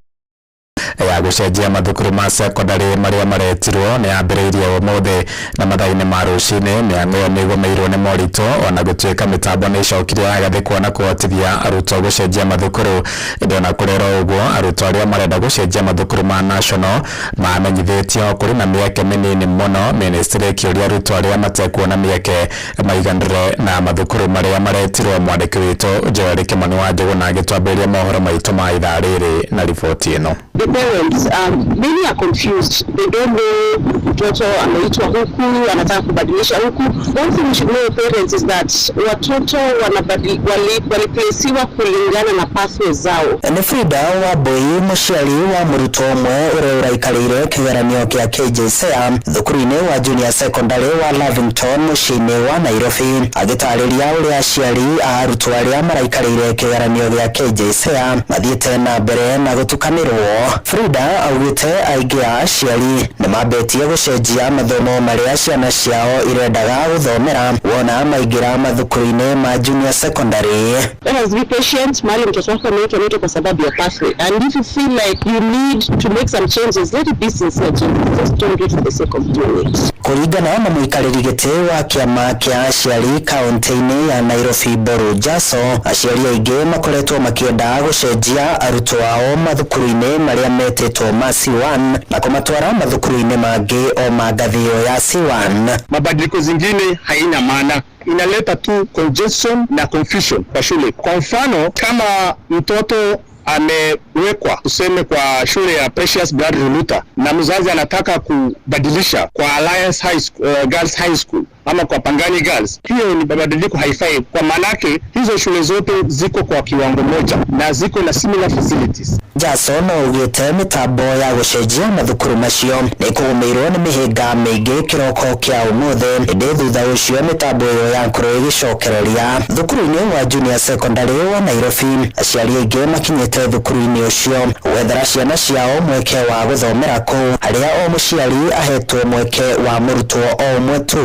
ya gũcenjia mathukuru ma secondary marĩa maretirwo nĩ yambĩrĩirie ũmũthĩ na mathaa-inĩ ma rũcinĩ. Mĩhang'o ĩyo nĩ ĩgũmĩirwo nĩ moritũ ona gũtuĩka mĩtambo nĩ ĩcokire yagathĩkwo na kũhotithia arutwo gũcenjia mathukuru. Ndona kũrera ũguo arutwo arĩa marenda gũcenjia mathukuru ma national mamenyithĩtio kũrĩ na mĩeke mĩnini mũno. Ministry ĩkĩũria arutwo arĩa matekuona mĩeke maiganĩre na mathukuru marĩa maretirwo. Mwandĩki witũ Joel Kimani wa Njũgũna agĩtwambĩrĩria mohoro maitũ ma ithaa rĩrĩ na riboti ĩno. The parents, many are confused. They don't know mtoto ameitwa huku, anataka kubadilisha huku. One thing we should know, parents, is that watoto waliplesiwa kulingana na pathways zao. Nĩ Frida Wambui mũciari wa mũrutwo ũmwe ũrĩa ũraikarĩire kĩgeranio kĩa KJSEA thukuru-inĩ wa junior secondary wa Lavington mũciĩ-inĩ wa Nairobi agĩtarĩria ũrĩa aciari a arutwo arĩa maraikarĩire kĩgeranio gĩa KJSEA mathiĩte na mbere na gũtukanĩrwo. Frida augĩte aingĩ a aciari nĩ mambetie gũcenjia mathomo marĩa ciana ciao irendaga gũthomera wona maingĩra mathukuru-inĩ ma junior secondary. Let us be patient. Mahali mtoto wako ameitwa kwa sababu ya pathway, and if you feel like you need to make some changes, let it be sincere changes. Just don't do it for the sake of doing it. Kũringana na mũikarĩri gĩtĩ wa kĩama kĩa aciari kaunti-inĩ ya Nairobi Boru Jaso, aciari aingĩ makoretwo makĩenda gũcenjia arutwo ao mathukuru-inĩ marĩa metĩtwo ma C1 na kũmatwara mathukuru-inĩ mangĩ o ma ngathĩ ĩyo ya C1. Mabadiliko zingine haina maana, inaleta tu congestion na confusion kwa shule. Kwa mfano kama mtoto amewekwa tuseme kwa shule ya Precious Blood Reluta na mzazi anataka kubadilisha kwa Alliance High School, Girls High School ama kwa Pangani Girls, hiyo ni mabadiliko haifai, kwa maanake hizo shule zote ziko kwa kiwango moja na ziko na similar facilities. Jason augĩte mĩtambo ya gũcenjia mathukuru macio nĩ kũgũmĩirwo nĩ mĩhĩnga mĩingĩ kĩroko kĩa ũmũthĩ. Ĩndĩ thutha ũcio mĩtambo ĩyo yakorwo ĩgĩcokereria thukuru-inĩ wa junior secondary wa Nairobi. Aciari aingĩ makinyĩte thukuru-inĩ ũcio gwethera ciana ciao mweke wa gũthomera kũu, harĩa o mũciari ahetwo mweke wa mũrutwo o ũmwe tu.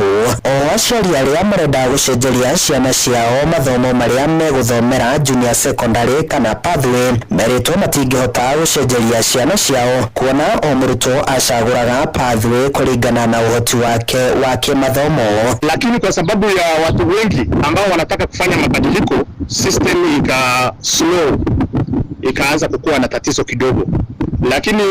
O aciari arĩa marenda gũcenjeria ciana ciao mathomo marĩa megũthomera junior secondary kana pathway merĩtwo matingĩhota makihota gucenjeria ciana ciao kuona o murutwo acaguraga pathway kuringana na uhoti wake wa kimathomo. Lakini kwa sababu ya watu wengi ambao wanataka kufanya mabadiliko, system ika slow, ikaanza kukua na tatizo kidogo, lakini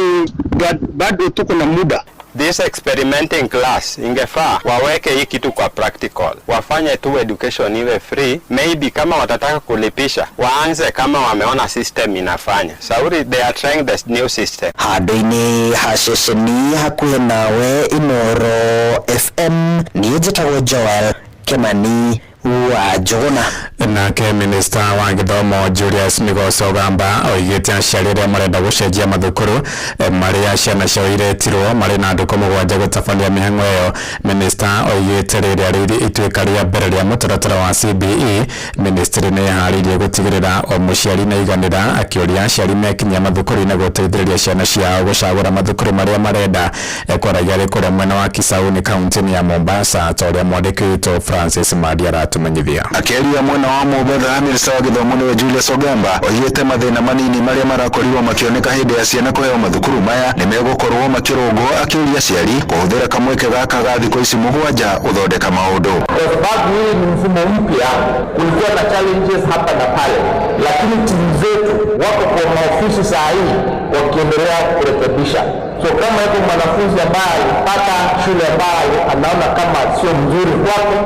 bado tuko na muda. This experimenting class ingefaa waweke hii kitu kwa practical, wafanye tu education iwe free. Maybe kama watataka kulipisha waanze kama wameona system inafanya. Sauri they are trying the new system. Hadoini hashesheni hakuhe nawe Inoro FM ni njitagwo Joel Kimani wa Jona. Nake minister wa githomo Julius Migoso Ogamba oigite aciarire marenda gucenjia mathukuru maria ciana ciao iretirwo mari na andu mũgwanja gũtabania mĩhang'o ĩyo. Minister oigite rĩrĩa rĩrĩ ituĩka rĩa mbere rĩa mũtaratara wa CBE, ministry nĩ yaharĩirie gũtigĩrĩra o mũciari na iganĩra, akĩũria aciari mekinyia mathukuru-inĩ gũteithĩrĩria ciana ciao gũcagũra mathukuru marĩa marenda. Kwaragia rĩ kũrĩa mwena wa Kisauni kaunti ya Mombasa, ta ũrĩa mwandĩki witũ Francis Madi aratumenyithia. Akĩaria mwena wa Mombasa, minister wa githomo nĩwe Julius Ogamba oigĩte mathĩna manini marĩa marakorirwo makĩoneka hĩndĩ ya ciana kũheo mathukuru maya nĩ megũkorwo makĩrũngwo, akĩũria aciari kũhũthĩra kamweke gaka ga thikũ ici mũgwanja gũthondeka maũndũ. Kwa sababu hii ni mfumo mpya, kulikuwa na challenges hapa na pale, lakini timu zetu wako kwa maofisi saa hii wakiendelea kurekebisha. So kama yuko mwanafunzi ambaye alipata shule ambayo anaona kama sio mzuri kwake,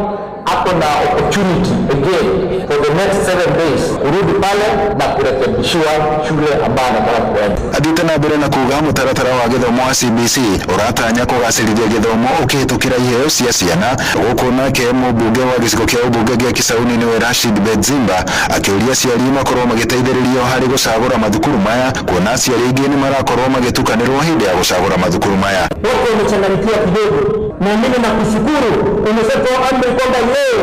hapo na opportunity again for the next 7 days kurudi pale na kurekebishiwa shule ambayo anataka kuenda. Adita na mbere na kuga mũtaratara wa githomo wa CBC ũratanya kũgacĩrithia githomo ũkĩhĩtũkĩra iheo cia ciana. Gũkũ nake mũmbunge wa gĩcigo kĩa ũmbunge gĩa Kisauni nĩwe Rashid Bedzimba akĩũria aciari makorwo magĩteithĩrĩrio harĩ gũcagũra mathukuru maya, kuona aciari aingĩ nĩ marakorwo magĩtukanĩrwo hĩndĩ ya gũcagũra mathukuru maya. Wote wamechanganyikiwa kidogo, na mimi nakushukuru umesema amri kwamba leo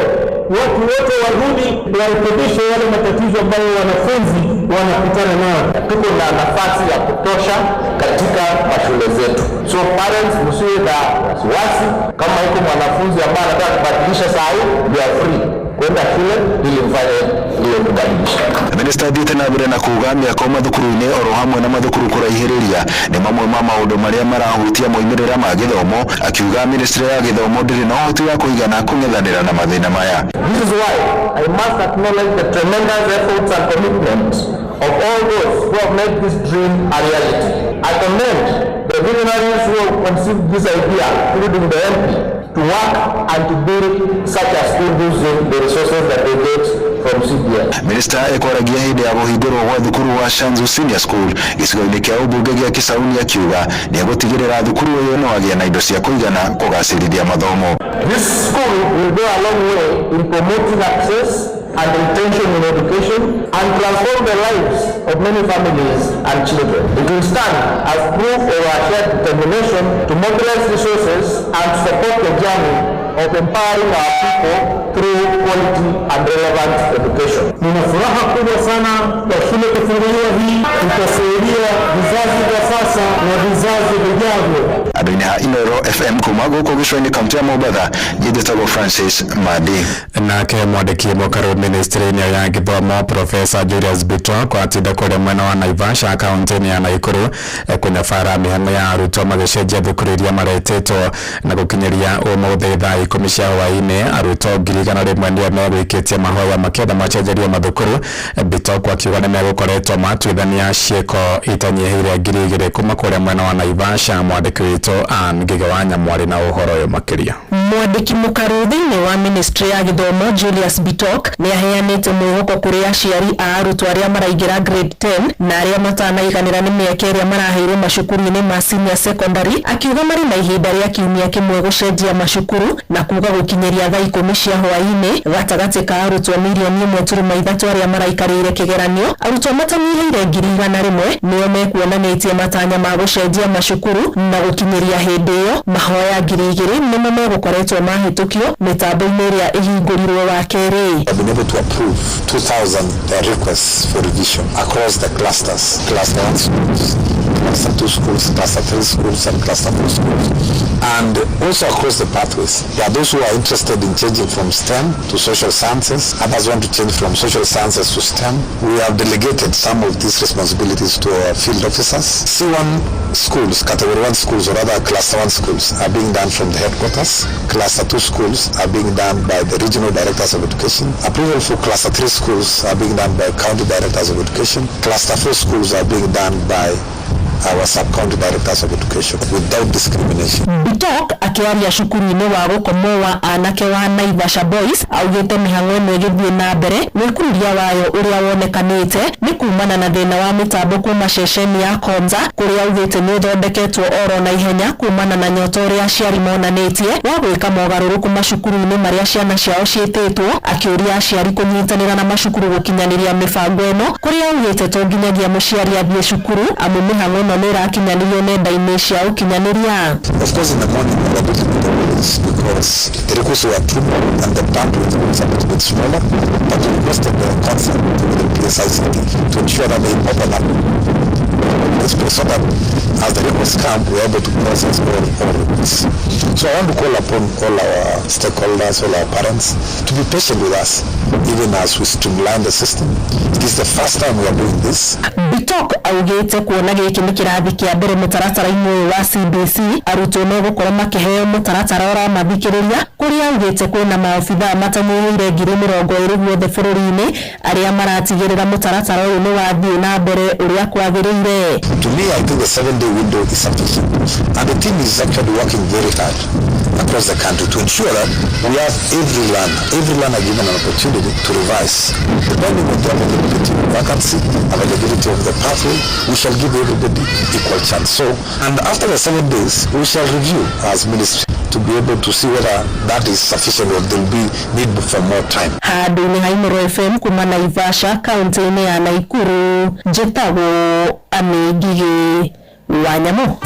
watu wote warudi warekebishe yale matatizo ambayo wanafunzi wanakutana nayo. Tuko na nafasi ya kutosha katika mashule zetu, so parents msiwe na wasiwasi. Kama yuko mwanafunzi ambaye anataka kubadilisha saa hii, you are free kwenda shule ili mfanye ile kubadilisha. Minister Adita na mbere na kuga mĩako mathukuru-inĩ oro hamwe na mathukuru kũraihĩrĩria nĩ mamwe ma maũndũ marĩa marahutia moimĩrĩra ma gĩthomo, akiuga ministry ya gĩthomo ndĩrĩ na ũhoti wa kũigana kũng'ethanĩra na mathĩna maya. This is why I must acknowledge the tremendous efforts and commitment of all those who have made this dream a reality. I commend the visionaries who have conceived this idea, including the MP, to work and to build such a school using the resources that they get from CBS. Minister ekwaragia hĩndĩ ya kũhingũrwo gwa thukuru wa Shanzu Senior School gĩcigo-inĩ kĩa ũmbunge gĩa Kisauni, akiuga nĩ egũtigĩrĩra thukuru ũyũ nĩ wagĩa na indo cia kũigana kũgacĩrithia mathomo. This school will go a long way in promoting access and retention in education and transform the lives of many families and children. It will stand as proof of our shared determination to mobilize resources and support the journey of empowering our people through quality and relevant education. Nina furaha kubwa sana kwa shule kufunguliwa hii, itasaidia vizazi vya sasa na vizazi vijavyo. Andũ-inĩ ha Inoro FM kuma gũkũ gĩcũa-inĩ kaunti ya Mombasa, njĩtagwo Francis Madi. Nake mwandĩki mũkarũ ministry-inĩ ya gĩthomo Professor Julius Bitok atinda kũrĩa mwena wa Naivasha kaunti-inĩ ya Nakuru kũnyabara mĩhang'o ya arutwo magĩcenjia thukuru iria maretĩtwo na gũkinyĩria ũmũthĩ thaa 10 cia hwaĩ-inĩ. Arutwo 1,100 nĩo megwĩkĩtie mahoya makĩenda macenjerio mathukuru. Bitok akiuga nĩ megũkoretwo matuithania ciĩko itanyihĩire 2,000 kuma kũrĩa mwena wa Naivasha. Mwandĩki witũ Ngĩgĩ wa Nyamwari na ũhoro ũyũ makĩria. Mwandĩki mũkarũ thĩinĩ wa ministry ya gĩthomo Julius Bitok nĩ aheanĩte mwĩhoko kũrĩ aciari a arutwo arĩa maraingĩra grade 10 na arĩa matanaiganĩra nĩ mĩaka ĩrĩa maraheirwo macukuru-inĩ ma senior secondary, akiuga marĩ na ihinda rĩa kiumia kĩmwe gũcenjia macukuru na kuga gũkinyĩria thaa 10 cia hwaĩ-inĩ gatagatĩ ka arutwo 1.3 arĩa maraikarĩire kĩgeranio. Arutwo matanyihĩire 100,000 nĩo mekuonanĩtie matanya ma gũcenjia macukuru na gũkinyĩria hĩndĩ ĩyo mahoya 2,000 nĩmo megũkoretwo mahĩtũkio mĩtambo-inĩ ĩrĩa ĩhingũrirwo wa kerĩ. I've been able to approve 2,000 requests for revision across the clusters, cluster 1 schools, cluster 2 schools, cluster 3 schools, and cluster 4 schools. And also across the pathways, there are those who are interested in changing from STEM to social sciences. Others want to change from social sciences to STEM. We have delegated some of these responsibilities to our field officers. C1 schools, category 1 schools, or rather cluster 1 schools, are being done from the headquarters. Cluster 2 schools are being done by the regional directors of education. Approval for cluster 3 schools are being done by county directors of education. Cluster 4 schools are being done by our sub-county directors of education without discrimination. Bitok akiwaria cukuru-inĩ wa gũkomoa anake wa Naivasha Boys augĩte mĩhang'o ĩno ĩgĩthiĩ na mbere wĩkururia wayo ũrĩa wonekanĩte nĩ kumana na thĩna wa mĩtambo kuma ceceni ya Konza kũrĩa augĩte nĩ ũthondeketwo oro na ihenya kumana na nyoto ũrĩa aciari monanĩtie wa gwĩka mogarũrũku macukuru-inĩ marĩa ciana ciao ciĩtĩtwo, akĩũria aciari kũnyitanĩra na macukuru gũkinyanĩria mĩbango ĩno kũrĩa augĩte to nginyagia mũciari athiĩ cukuru amu mĩhang'o Of course, in the morning we are busy with the village because the requests were true and the bandwidth was a little bit smaller, but we requested the concept with the PSICT to ensure that they open up this place so that as the requests come, we are able to process all requests. So I want to call upon all our stakeholders, all our parents, to be patient with us, even as we streamline the system. It is the first time we are doing this. Bitok augĩte kuona gĩkĩ nĩ kĩrathi kĩa mbere mũtaratara-inĩ wa CBC arutwo no gũkorwo makĩheo mũtaratara ũramathikĩrĩria kũrĩa augĩte kwĩna maobithaa matanyĩrĩire 20,000 guothe bũrũri-inĩ arĩa maratigĩrĩra mũtaratara ũyũ nĩ wathiĩ na mbere ũrĩa kwagĩrĩire. To me, I think the 7-day window is sufficient, and the team is actually working very hard across the country to ensure that we have every learner given an opportunity to revise. Depending on the availability of vacancy, availability of the pathway, we shall give everybody equal chance. So, and after the 7 days, we shall review as ministry to be able to see whether that is sufficient or there will be need for more time. Handũ-inĩ ha Inooro FM kuma Naivasha, kaunti-inĩ ya Naikuru, njĩtagwo Anĩ Ngigĩ wa Nyamũ.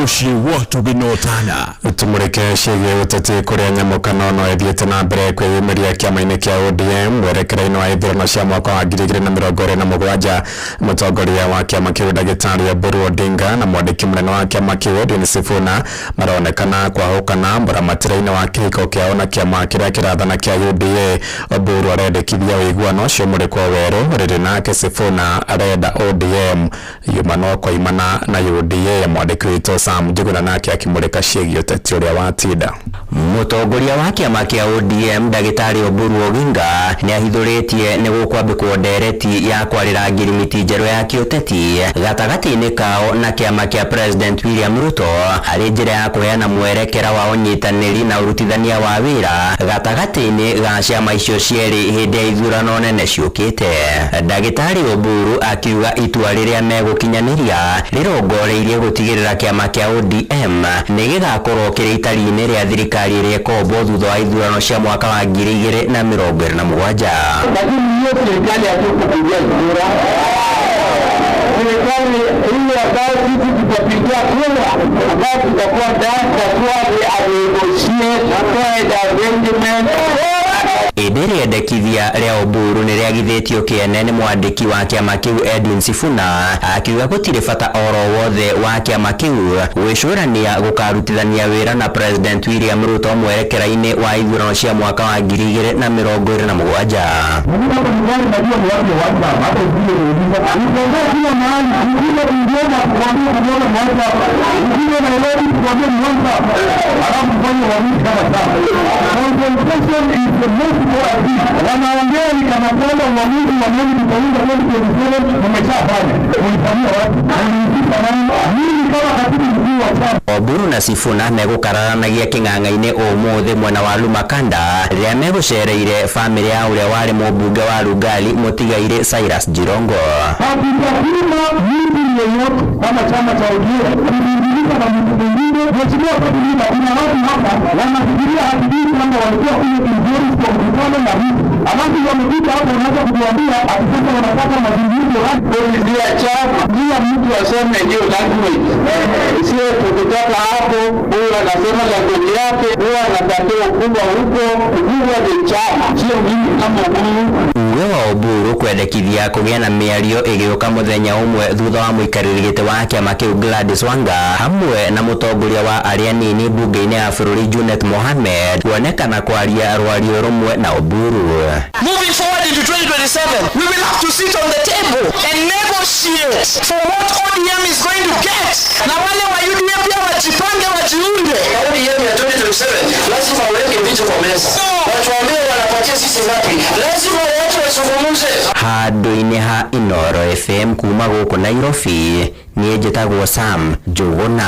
Bushi watu binotana tumurike ciĩgiĩ ũteti kũrĩa nyamũkano no ĩthiĩte na mbere kwĩyumĩria kĩama-inĩ kĩa ODM mwerekera-inĩ wa ithurano cia mwaka wa 2027. Mũtongoria wa kĩama kĩu Ndagĩtarĩ Oburu Odinga na mwandĩki mũnene wa kĩama kĩu Edwin Sifuna maronekana kwahũkana mũramatĩra-inĩ wa kĩhiko kĩao na kĩama kĩrĩa kĩrathana kĩa UDA. Oburu arendekithia ũiguano ũcio mũrĩkwo werũ rĩrĩ nake Sifuna arenda ODM yumano kwa imana na UDA. Mwandĩki witũ Sam Njuguna nake akimurika ciĩgiĩ ũteti ũrĩa watinda. Mũtongoria wa kĩama kĩa ODM Ndagĩtarĩ Oburu Oginga nĩ ahithũrĩtie nĩ gũkwambĩkwo ndereti ya kwarĩra ngirimiti njerũ ya kĩũteti gatagatĩ-inĩ kao na kĩama kĩa President William Ruto harĩ njĩra ya kũheana mwerekera wa ũnyitanĩri na ũrutithania wa wĩra gatagatĩ-inĩ ga ciama icio cierĩ hĩndĩ ya ithurano nene ciũkĩte. Ndagĩtarĩ Oburu akiuga itua rĩrĩa megũkinyanĩria rĩrongoreirie gũtigĩrĩra kĩama kĩa ODM nĩ gĩgakorwo kĩrĩ itari-inĩ rĩa thirikari ĩrĩa ĩkombo thutha wa ithurano cia mwaka wa 2027. Lakini hiyo serikali hatukupigia kura. Serikali ile ambayo sisi tutapigia kura ambayo tutakuwa ndani ya swali negotiate arrangement. Ĩndĩ rĩendekithia rĩa Oburu nĩ rĩagithĩtio kĩene nĩ mwandĩki wa kĩama kĩu Edwin Sifuna akiuga gũtirĩ bata oro wothe wa kĩama kĩu gwĩcũrania gũkarutithania wĩra na President William Ruto mwerekera-inĩ wa ithurano cia mwaka wa 2027. Wanaongea ni kama kwamba uamuzi wa mwezi mtaunga mwezi umeshafanya. Ulifanyia watu. Ulifika nani? Mimi kama katibu mkuu wa chama. Oburu na Sifuna megũkararanagia kĩng'ang'a-inĩ ũmũthĩ mwena wa Lumakanda rĩrĩa megũcereire famĩlĩ ya ũrĩa warĩ mũmbunge wa Lungali mũtigairĩ Cyrus Jirongo. Hatutapima mtu yeyote kama chama cha ODM kuingilika na mtu mwingine. Mheshimiwa Kabila, kuna watu hapa wanafikiria hadithi kwamba walikuwa kule kizuri kwa mkutano na hivi. Alafu wamekuja hapo wanaanza kutuambia ati sasa wanataka mazungumzo rasmi ya chama. Kila mtu aseme hiyo language. Sio tukitoka hapo huyu anasema language yake, huyu anatakiwa kubwa huko, huwa ni chama. Sio mimi kama mimi. mũmbunge wa Oburu kwendekithia kũgĩa na mĩario ĩgĩũka mũthenya ũmwe thutha wa mũikarĩri gĩtĩ wa kĩama kĩu Gladys Wanga hamwe na mũtongoria wa arĩa nini mbunge-inĩ ya bũrũri Junet Mohamed kuonekana kwaria rwario rũmwe na Oburu. Moving forward into 2027, we will have to sit on the table and negotiate for what ODM is going to get. Na wale wa UDM pia wajipange wajiunde. ODM ya 2027 lazima waweke vitu kwa meza. Watuambie wanapatia sisi ngapi. Lazima watu wasungumuze. Handũ-inĩ ha Inoro FM kuma gũkũ Nairobi niĩ njĩtagwo Sam Njũgũna.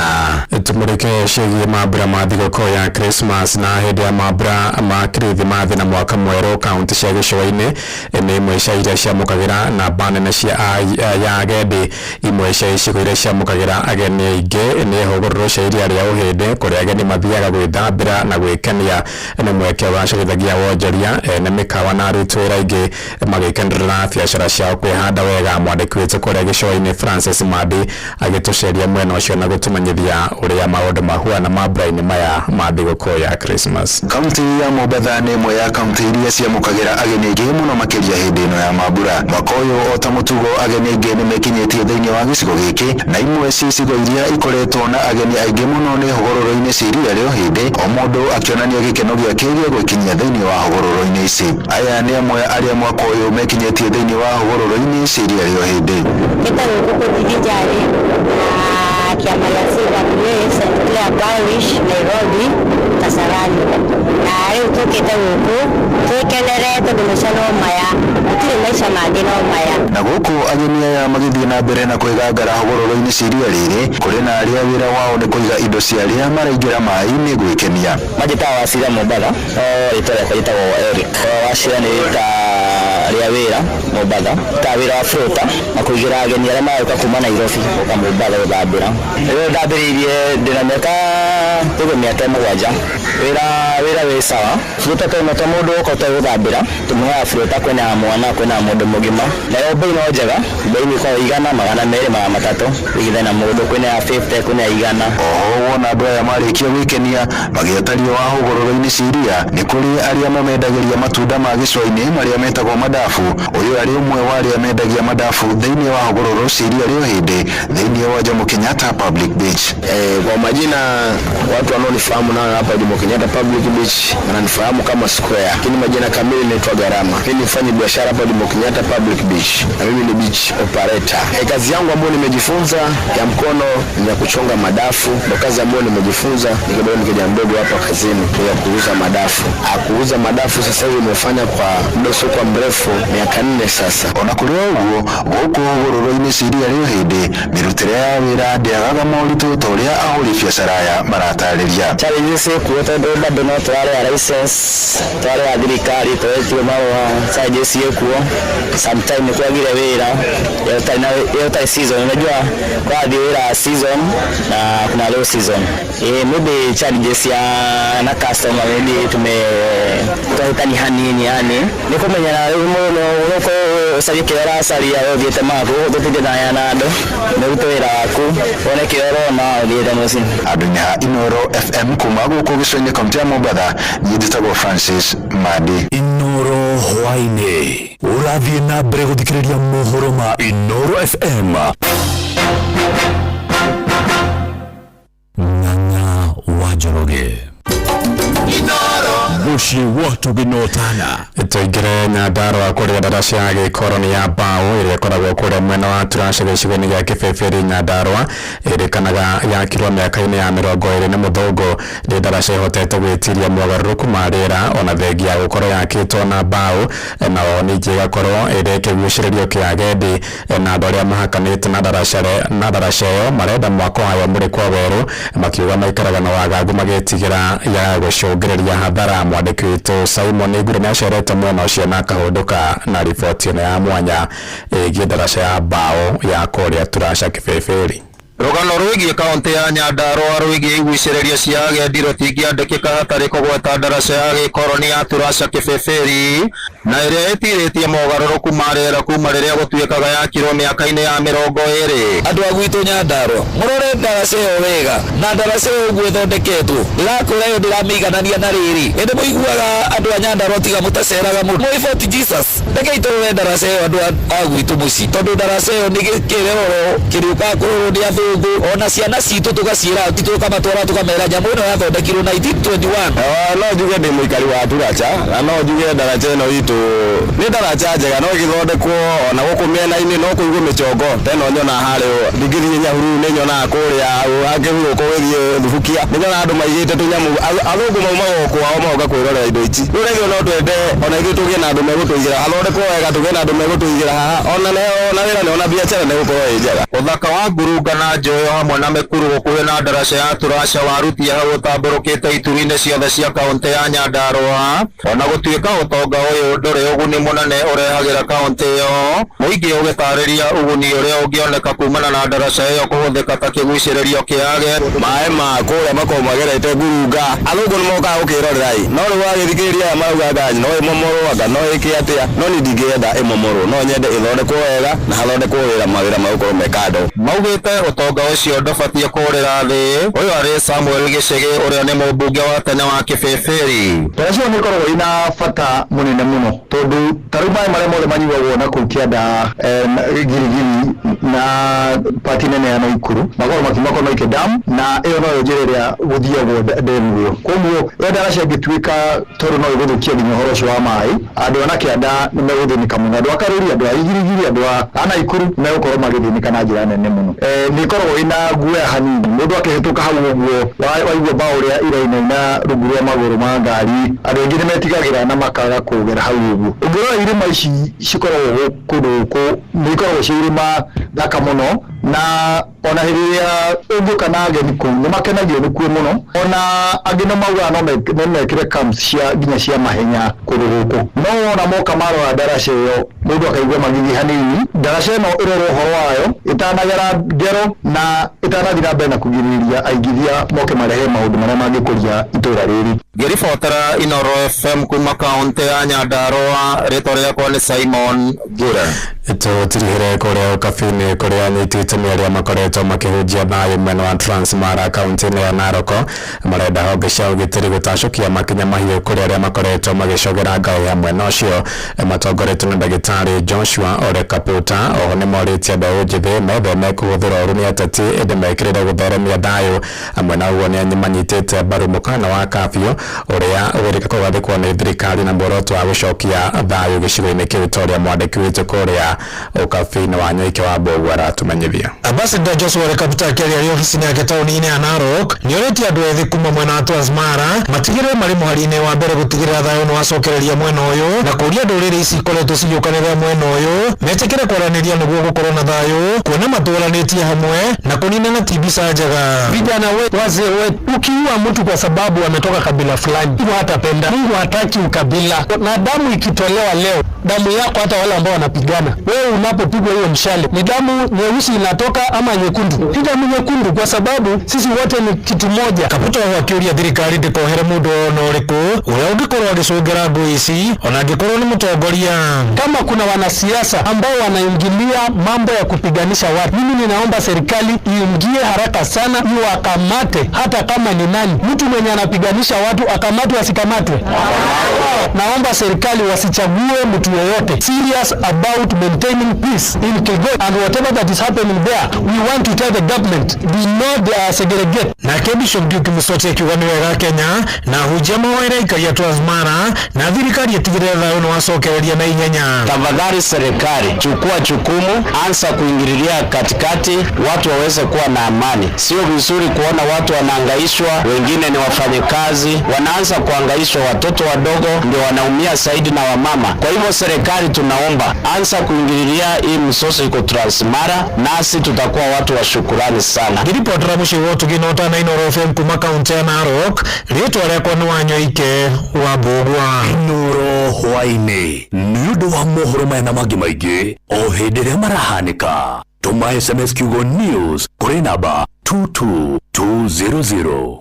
Tumũrĩke ciĩgiĩ mambura ma thigũkũ ya Christmas na hĩndĩ ya mambura ma Kirithimathi na mwaka mwerũ kaunti cia gĩcũa-inĩ nĩ imwe cia iria ciamũkagĩra namba nene cia ya agendi. Imwe cia icigo iria ciamũkagĩra ageni aingĩ nĩ hũgũrũrũ cia iria rĩa Ũhĩndĩ kũrĩa ageni mathiaga gwĩthambĩra na gwĩkenia. Nĩ mweke ũgacĩrithagia wonjoria nĩ mĩkawa na aruti wĩra aingĩ magĩkenderera biacara ciao kwĩhanda wega. Mwandĩki witũ kũrĩa gĩcũa-inĩ Francis Madi agĩtũceria mwena ũcio na gũtũmenyithia ũrĩa maũndũ mahuana mambura-inĩ maya ma thigũkũ ya Christmas. Kaunti ya Mombatha nĩ ĩmwe ya kaunti iria ciamũkagĩra ageni aingĩ mũno makĩria hĩndĩ ĩno ya mambura. Mwaka ũyũ o ta mũtugo ageni aingĩ nĩ mekinyĩtie thĩinĩ wa gĩcigo gĩkĩ, na imwe cia icigo iria ikoretwo na ageni aingĩ mũno nĩ hũgũrũrũ-inĩ cia iria rĩa Ũhĩndĩ, o mũndũ akĩonania gĩkeno gĩake gĩa gwĩkinyia thĩinĩ wa hũgũrũrũ-inĩ ici. Aya nĩ amwe arĩa mwaka ũyũ mekinyĩtie thĩinĩ wa hũgũrũrũ-inĩ cia iria rĩa Ũhĩndĩ. Kiama ya CWA St. Clair Parish Nairobi Kasarani na rĩu tũkĩte gũkũ twĩkenerete tũmĩcano maya tũtirĩ maica mangĩ no maya. Na gũkũ ageni aya magĩthiĩ na mbere na kwĩgangara hũgũrũrũ-inĩ cia iria rĩrĩ, kũrĩ na arĩa wĩra wao nĩ kũiga indo cia arĩa maraingĩra maĩ-inĩ gwĩkenia. Majĩtaga Wacira Mombatha, rĩtwa rĩakwa rĩtagwo Eric. Wacira nĩ rĩta rĩa wĩra Mombatha, ta wĩra wa flota na kũigĩra ageni arĩa maroka kuma Nairobi gũka Mombatha gũthambĩra. Rĩu ndambĩrĩirie ndĩna mĩaka 7 wĩra wĩ sawa. Flota tũmĩte mũndũ ũko gũthambĩra tũmũheaga flota kwĩna mwana kwĩna mũndũ mũgima. Nayo mbei no njega, mbei nĩ ĩkoragwo 100, 200, 300 igithe na mũndũ kwĩna ya 50 kwĩna ya 100. Oho wona andũ aya marĩkia gwĩkenia magĩetario wa hũgũrũrũ-inĩ cia iria, nĩ kũrĩ arĩa mamendagĩria matunda ma gĩcũa-inĩ marĩa metagwo madafu. Ũyũ arĩ ũmwe wa arĩa mendagia madafu thĩinĩ wa hũgũrũrũ cia iria rĩa Ũhĩndĩ thĩinĩ wa Jomo Kenyatta Public Beach. Kwa majina watu wanaonifahamu nao hapa Jomo Kenyatta Public Beach wananifahamu kama Square, lakini majina kamili naitwa Garama. Mimi nifanye biashara hapa Jomo Kenyatta Public Beach na mimi ni beach operator. Kazi yangu ambayo nimejifunza ya mkono ni ya kuchonga madafu, ndio kazi ambayo nimejifunza nikiwa kijana mdogo hapa kazini ya kuuza madafu. Kuuza madafu sasa hivi nimefanya kwa muda usio mrefu, miaka 4 sasa. Ona kũrĩ ũguo gũkũ hũgũrũrũ-inĩ cia iria rĩa Ũhĩndĩ mĩrutĩre ya wĩra ndĩagaga moritũ ta ũrĩa ahũri biacara aya maratarĩria. Challenges kuo tondũ bado no twarĩ license twarĩ thirikari twetio marũa challenges kuo sometime kwagire wĩra yote season. Unajua kwa wĩra season na kuna low season. Maybe challenges ya na customer maybe tuhitani hanini yani ni kumenyana uko usabye kera saria yote mako tutithanya na ndo nĩruta wĩra waku one kĩoro na ũthiĩte mũciĩ. Andũ-inĩ ha Inoro FM kuma gũkũ gĩcũa-inĩ kaunti ya Mombatha, niĩ njĩtagwo Francis Madi. Inoro hwainĩ ũrathiĩ na mbere gũthikĩrĩria mohoro ma Inoro FM. Ng'ang'a wa Njoroge Muciĩ wotũ Binotana. Tũingĩre Nyandarũa kũrĩa ndaraca ya gĩkoroni ya mbaũ ĩrĩa ĩkoragwo kũrĩa mwena wa Turasha gĩcigo-inĩ gĩa Kĩbĩbĩri Nyandarũa ĩrĩkanaga yakirwo mĩaka-inĩ ya 20 nĩ mũthũngũ. Nĩ ndaraca ĩhotete gwĩtiria mogarũrũku ma rĩera ona thengia ya gũkorwo yakĩtwo na mbaũ, na o ningĩ ĩgakorwo ĩrĩ kĩgucĩrĩrio kĩa agendi, na andũ arĩa mahakanĩte na ndaraca ĩyo marenda mwako wayo mũrĩkwo werũ, makiuga maikaraga na wagagu magĩtigĩra ya gũcũngĩrĩria hathara. Mwandĩki witũ Simon Iguru nĩ acerete mwena ũcio na akahũndũka na riboti ĩno ya mwanya ĩgiĩ ndaraca ya mbaũ ya kũrĩa Turasha Kĩbĩbĩri. rugano rwigie kaunti ya Nyandarua rwigie igucĩrĩria cia agendi rũtingĩandĩkĩka hatarĩ kũgweta ndaraca ya gĩkoroni ya Turasha Kĩbĩbĩri na ĩrĩa ĩtirĩtie mogarũrũku ma rĩera kuma rĩrĩa gũtuĩkaga yakirwo mĩaka-inĩ ya 20. Andũ a gwitũ Nyandarua mũrore ndaraca ĩyo wega na ndaraca ĩyo ũguo ĩthondeketwo ndĩrakũra ĩyo ndĩramĩiganania na rĩrĩ ĩndĩ mũiguaga andũ a Nyandarua tiga mũtaceraga mũno mũi Fort Jesus rekei tũrore ndaraca ĩyo andũ a gwitũ mũciĩ tondũ ndaraca ĩyo nĩ kĩreroro kĩrĩũkaga kũrorwo nĩ athũngũ ona ciana citũ tũgaciĩra tũkamatwara tũkamera nyamũ ĩno yathondekirwo 1921. No njuge ndĩ mũikari wa Turasha na no njuge ndaraca ĩno itũ nĩ ndaraca njega no ĩgĩthondekwo ona gũkũ mĩena-inĩ no kũigwo mĩcongo teno nyona harĩa ndingĩthiĩ Nyahururu nĩ nyonaga kũrĩa angĩhurũka gũthiĩ Thubukia nĩ nyonaga andũ maigĩte tũnyamũ athũngũ maumaga kwao magoka kwĩrorera indo ici rĩu rĩngĩ no twende ona ithuĩ tũgĩe na andũ megũtũigĩra hathondekwo wega tũgĩe na andũ megũtũigĩra haha ona wĩra nĩ ona biacara nĩ gũkorwo ĩ njega. Ũthaka wa Ngurunga na Njoyo hamwe na Mĩkuru gũkuhĩ na ndaraca ya Turasha warutia hau ũtambũrũkĩte ituri-inĩ ciothe cia kaunti ya Nyandarua ona gũtuĩka ũtonga ũyũ ndũrĩ ũguni mũnene ũrehagĩra kaunti ĩyo mũingĩ ũgĩtarĩria ũguni ũrĩa ũngĩoneka kumana na ndaraca ĩyo kũhũthĩka ta kĩgucĩrĩrio kĩa agendi. Maĩ ma kũrĩa makoragwo magerete Ngurunga athũngũ nĩ mokaga gũkĩrorera no rĩu wagĩthikĩrĩria aya maugaga no ĩmomorwo anga no ĩke atĩa no niĩ ndingĩenda ĩmomorwo no nyende ĩthondekwo wega na hathondekwo mawĩra magũkorwo mekando. Maugĩte ũtonga ũcio ndũbatiĩ kũrĩra thĩ. Ũyũ arĩ Samuel Gĩchĩgĩ ũrĩa nĩ mũmbunge wa tene wa Kĩbĩbĩri. Ndaraca ĩyo nĩ ĩkoragwo ĩna bata mũnene mũno tondũ ta rĩu maĩ marĩa mothe manyuagwo na kũu kĩanda Girigiri na pati nene ya Naikuru makorwo makiuma Naike Dam na ĩyo noyo njĩra ĩrĩa gũthiagwo ndemu ĩyo koguo ĩyo ndaraca ĩngĩtuĩka tondũ no ĩgũthũkia nginya ũhoro ũcio wa maĩ andũ ana kĩanda nĩ megũthĩnĩka mũno andũ a Karuri andũ a Girigiri andũ a Naikuru megũkorwo magĩthĩnĩka na njĩra nene mũno. Nĩ ĩkoragwo ĩna guoya hanini mũndũ akĩhĩtũka hau ũguo waigua mbaũ ũrĩa irainaina rungu rwa magũrũ ma ngari andũ aingĩ nĩ metigagĩra na makaga kũgera hau ũguo. Ũngĩrora irĩma ici cikoragwo kũndũ gũkũ nĩ ikoragwo ci irĩma thaka mũno na ona hĩrĩa ũngĩũka na ageni kũu nĩ makenagio nĩ kuo mũno ona angĩ no maugaga no mekĩre camps cia nginya cia mahenya kũndũ gũkũ no ona moka marora ndaraca ĩyo mũndũ akaigua magigi hanini. Ndaraca ĩno ĩrorwo ũhoro wayo ĩtanagera ngero na ĩtanathiĩ na mbere na kũgirĩrĩria aingithia moke marehe maũndũ marĩa mangĩkũria itũũra rĩrĩ. Ngĩribotera Inooro FM kuma kaunti ya Nyandarua rĩtwa rĩakwa nĩ Simon Njũra. Tũtirihĩre kũrĩa ũkabi-inĩ kũrĩa anyitĩte mĩario makoretwo makĩhunjia thayũ mwena wa Transmara kaunti-inĩ ya Narok marenda honge cia ũgitĩri gũtacũkia makinya mahiũ kũrĩ arĩa makoretwo magĩcogera ngao ya mwena ũcio matongoretio nĩ ndagĩtarĩ Joshua Ole Kaputa. Oho nĩ morĩtie mbeũ njĩthĩ metheme kũhũthĩra ũũru nĩ ateti ĩndĩ mekĩrĩre gũtheremia thayũ. Mwena ũguo nĩ manyitĩte mbaru mũkana wa kabiũ ũrĩa ũgũrĩka kũgathĩkwo nĩ thirikari na muoroto wa gũcokia thayũ gĩcigo-inĩ kĩu ta ũrĩa mwandĩki witũ kũrĩa ũkabi-inĩ wa Nyoike wa Mbogu aratumenyithia. Ambassador Joshua Ole Kaputa akĩaria ofici-inĩ yake taũni-inĩ ya Narok nĩ orĩtie andũ ethĩ kuma mwena wa Transmara matigĩrĩre marĩ mũhari-inĩ wa mbere gũtigĩrĩra thayũ nĩ wacokereria mwena ũyũ na kũria ndũrĩrĩ ici ikoretwo cigĩũkanĩrĩra mwena ũyũ metĩkĩre kwaranĩria nĩguo gũkorwo na thayũ kuona matũranĩtie hamwe na kũnina na tibisa njega. Vijana wazee wetu ukiua mtu kwa sababu ametoka kabila fulani Mungu hatapenda. Mungu hataki ukabila na damu ikitolewa leo damu yako hata wale ambao wanapigana wewe unapopigwa hiyo mshale ni damu nyeusi inatoka ama nyekundu? Ni damu nyekundu kwa sababu sisi wote ni kitu moja. Kaputa wakĩũria thirikari ndĩkohere mũndũ ona ũrĩkũ ũrĩa ũngĩkorwo agĩcũngĩra ngũĩ ici ona angĩkorwo nĩ mũtongoria. Kama kuna wanasiasa ambao wanaingilia mambo ya kupiganisha watu, mimi ninaomba serikali iingie haraka sana iwakamate, hata kama ni nani mtu mwenye anapiganisha watu akamatwe asikamatwe. Naomba serikali wasichague mtu yoyote. Serious about maintaining peace in Kilgoy and whatever that is happening there we want to tell the government we know they are segregate. Na Bishop Duke Musoche akiuga nĩ wega Kenya na hujia mahoera ikaria Transmara na thirikari itigĩrĩre thayũ nĩ wacokereria na ihenya. Tafadhali serikali chukua jukumu, anza kuingililia katikati watu waweze kuwa na amani. Sio vizuri kuona watu wanahangaishwa, wengine ni wafanyakazi wanaanza kuhangaishwa, watoto wadogo ndio wanaumia zaidi na wamama. Kwa hivyo serikali tunaomba anza kuingililia hii msoso iko Transmara nasi tutakuwa watu wa shukrani sana. Ngiripotera mũciĩ tũgĩnota na Inooro FM kuma kaunti ya Narok rĩtwa rĩakwa nĩ wa Nyoike wa Mbogu. Inooro hwainĩ nĩ ũndũ wa mohoro maya na mangĩ maingĩ o hĩndĩ ĩrĩa marahanĩka tuma SMS kiugo news kuri namba 22200.